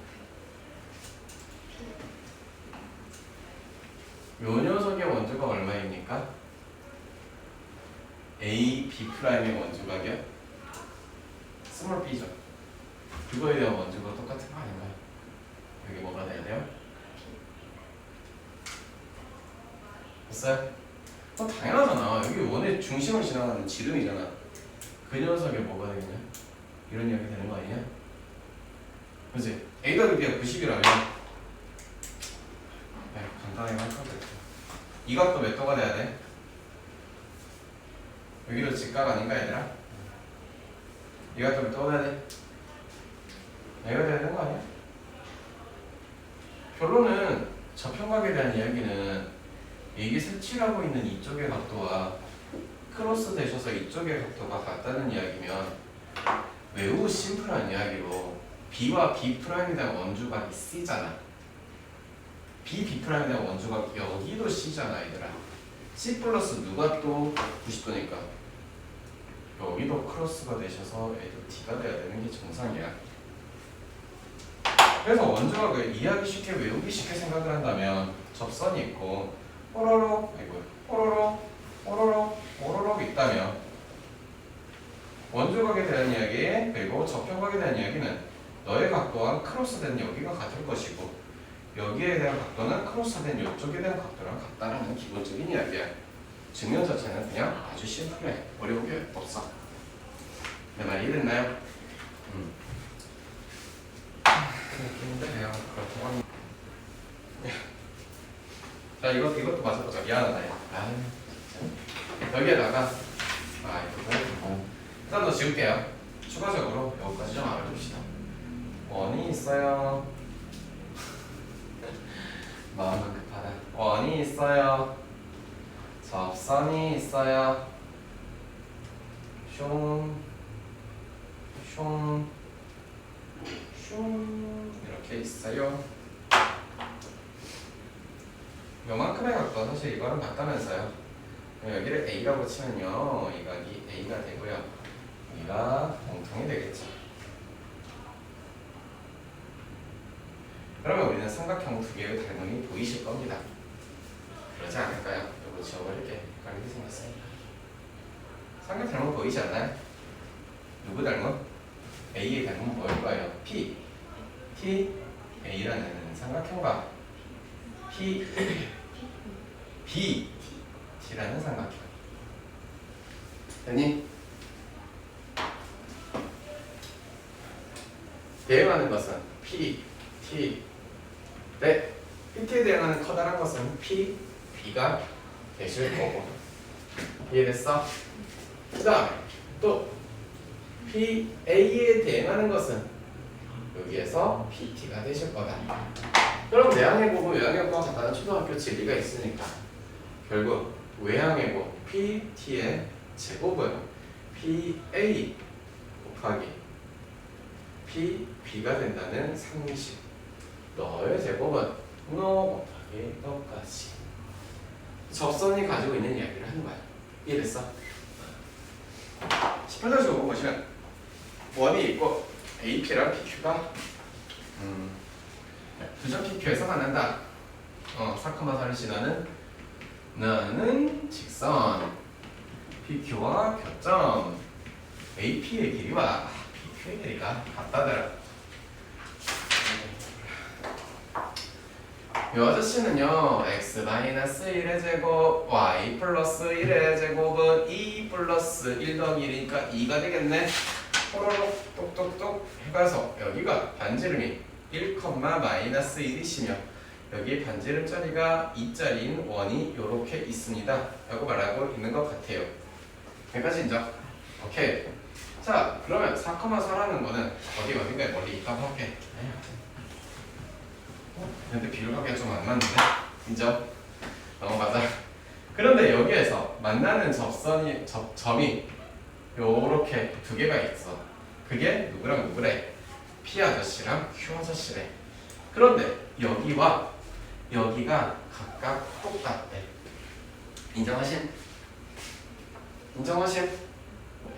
P 요 녀석의 원주각 얼마입니까? A, B'의 원주각이요? 스몰 B죠. 그거에 대한 원주각 똑같은 거 아닌가요? 여기 뭐가 돼야 돼요? 됐어요? 당연하잖아. 여기 원의 중심을 지나가는 지름이잖아. 그 녀석이 뭐가 되겠냐? 이런 이야기 되는 거 아니냐? 그치? A 더하기 B가 90이라면 간단하게 할 건데 이 각도 몇 도가 돼야 돼? 여기도 직각 아닌가 얘들아? 이 각도 몇 도가 돼야 돼? 여기가 돼야 되는 거 아니야? 결론은 저평각에 대한 이야기는 이게 색칠하고 있는 이쪽의 각도와 크로스 되셔서 이쪽의 각도가 같다는 이야기면 매우 심플한 이야기로 B와 B'에 대한 원주각이 C잖아. B, B'에 대한 원주각 여기도 C잖아 얘들아. C 플러스 누가 또 90도니까 여기도 크로스가 되셔서 얘도 D가 돼야 되는 게 정상이야. 그래서 원주각을 이해하기 쉽게 외우기 쉽게 생각을 한다면 접선이 있고 뽀로로 뽀로로 뽀로로 뽀로로 있다면 원주각에 대한 이야기 그리고 저평각에 대한 이야기는 너의 각도와 크로스된 여기가 같을 것이고 여기에 대한 각도는 크로스된 이쪽에 대한 각도랑 같다라는 기본적인 이야기야. 증명 자체는 그냥 아주 심플해. 어려운 게 없어. 내 말이 이해됐나요? 느낌인데 그냥 그렇다고 합니다. 자 이것도 맞춰보자. 미안하다. 여기에다가 이거 일단 더 지울게요. 추가적으로 여기까지 좀 알아줍시다. 원이 있어요. 마음은 급하다. 원이 있어요. 접선이 있어요. 슝 이렇게 있어요. 요만큼의 각도 사실 이거랑 같다면서요. 여기를 A라고 치면요 이 각이 A가 되고요 여기가 공통이 되겠죠. 그러면 우리는 삼각형 두 개의 닮음이 보이실 겁니다. 그러지 않을까요? 이거 지워버릴게. 헷갈리게 생겼으니까. 삼각 닮음 보이지 않나요? 누구 닮음? A의 닮음은 뭐일 거예요? P, T, A라는 삼각형과 P, B, T라는 삼각형. 됐니? 대응하는 것은 P, T. 네, PT에 대응하는 커다란 것은 P, B가 되실 거고. 이해됐어? 그 다음에 또 P, A에 대응하는 것은 여기에서 PT가 되실 거다. 그럼 내항해보고 외항해보고 같다는 초등학교 진리가 있으니까 결국 외항해보 PT의 제곱은 PA 곱하기 PB가 된다는 상식. 너의 제곱은 너 곱하기 너까지. 접선이 가지고 있는 이야기를 하는 거야. 이해됐어? 18-5번 보시면 원이 있고 AP랑 PQ가 두점 PQ에서 만난다. 4,4를 지나는 나는 직선 PQ와 교점 AP의 길이와 PQ의 길이가 같다더라. 이 아저씨는요 x-1의 제곱 y 플러스 1의 제곱은 2 플러스 1 더하기 1이니까 2가 되겠네. 호로록 똑똑똑 해가서 여기가 반지름이 1,-1이시며 여기 반지름 자리가 2짜리인 원이 이렇게 있습니다 라고 말하고 있는 것 같아요. 여기까지 인정? 오케이. 자 그러면 4,4라는 거는 어딘가에 멀리 있다고 할게. 근데 비율하기가 좀 안 맞는데? 인정? 넘어가자. 그런데 여기에서 만나는 점이 요렇게 두 개가 있어. 그게 누구랑 누구래? P 아저씨랑 Q 아저씨래. 그런데 여기와 여기가 각각 똑같대. 인정하심? 인정하심?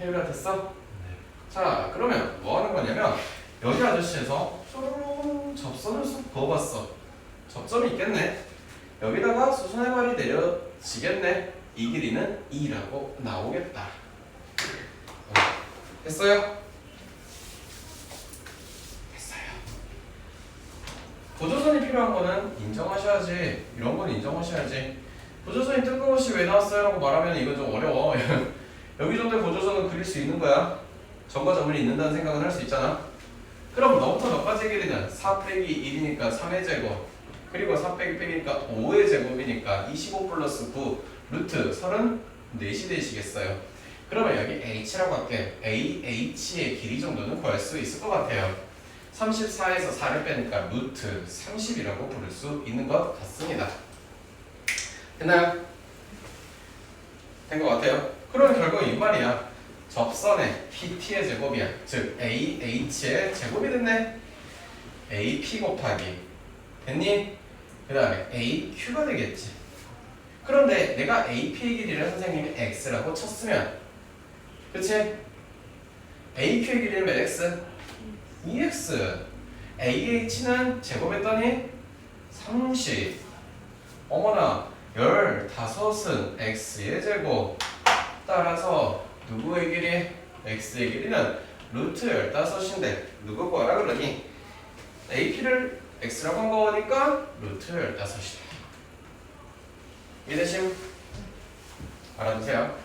해결이 됐어? 네. 자, 그러면 뭐 하는 거냐면 여기 아저씨에서 쪼르륵 접선을 쑥 그어봤어. 접점이 있겠네. 여기다가 수선의 발이 내려지겠네. 이 길이는 2라고 나오겠다. 됐어요? 됐어요. 보조선이 필요한 거는 인정하셔야지. 이런 건 인정하셔야지. 보조선이 뜬금없이 왜 나왔어요? 라고 말하면 이건 좀 어려워. 여기 정도의 보조선은 그릴 수 있는 거야. 점과 점을 잇는다는 생각은 할 수 있잖아. 그럼 너부터 너까지 길이는 4 빼기 1이니까 3의 제곱, 그리고 4 빼기 빼기니까 5의 제곱이니까 25 플러스 9 루트 34시 되시겠어요. 그러면 여기 h라고 할게. ah의 길이 정도는 구할 수 있을 것 같아요. 34에서 4를 빼니까 루트 30이라고 부를 수 있는 것 같습니다. 됐나요? 된 것 같아요. 그럼 결국 이 말이야. 접선의 PT의 제곱이야. 즉 AH의 제곱이 됐네. AP 곱하기 됐니? 그 다음에 AQ가 되겠지. 그런데 내가 AP의 길이를 선생님이 X라고 쳤으면, 그치? AQ의 길이는 몇 X? 2X. AH는 제곱했더니 30. 어머나 15은 X의 제곱. 따라서 누구의 길이? X의 길이는 루트 15인데 누구 구하라 그러니? AP를 X라고 한 거니까 루트 15이다. 이해되심? 알아두세요.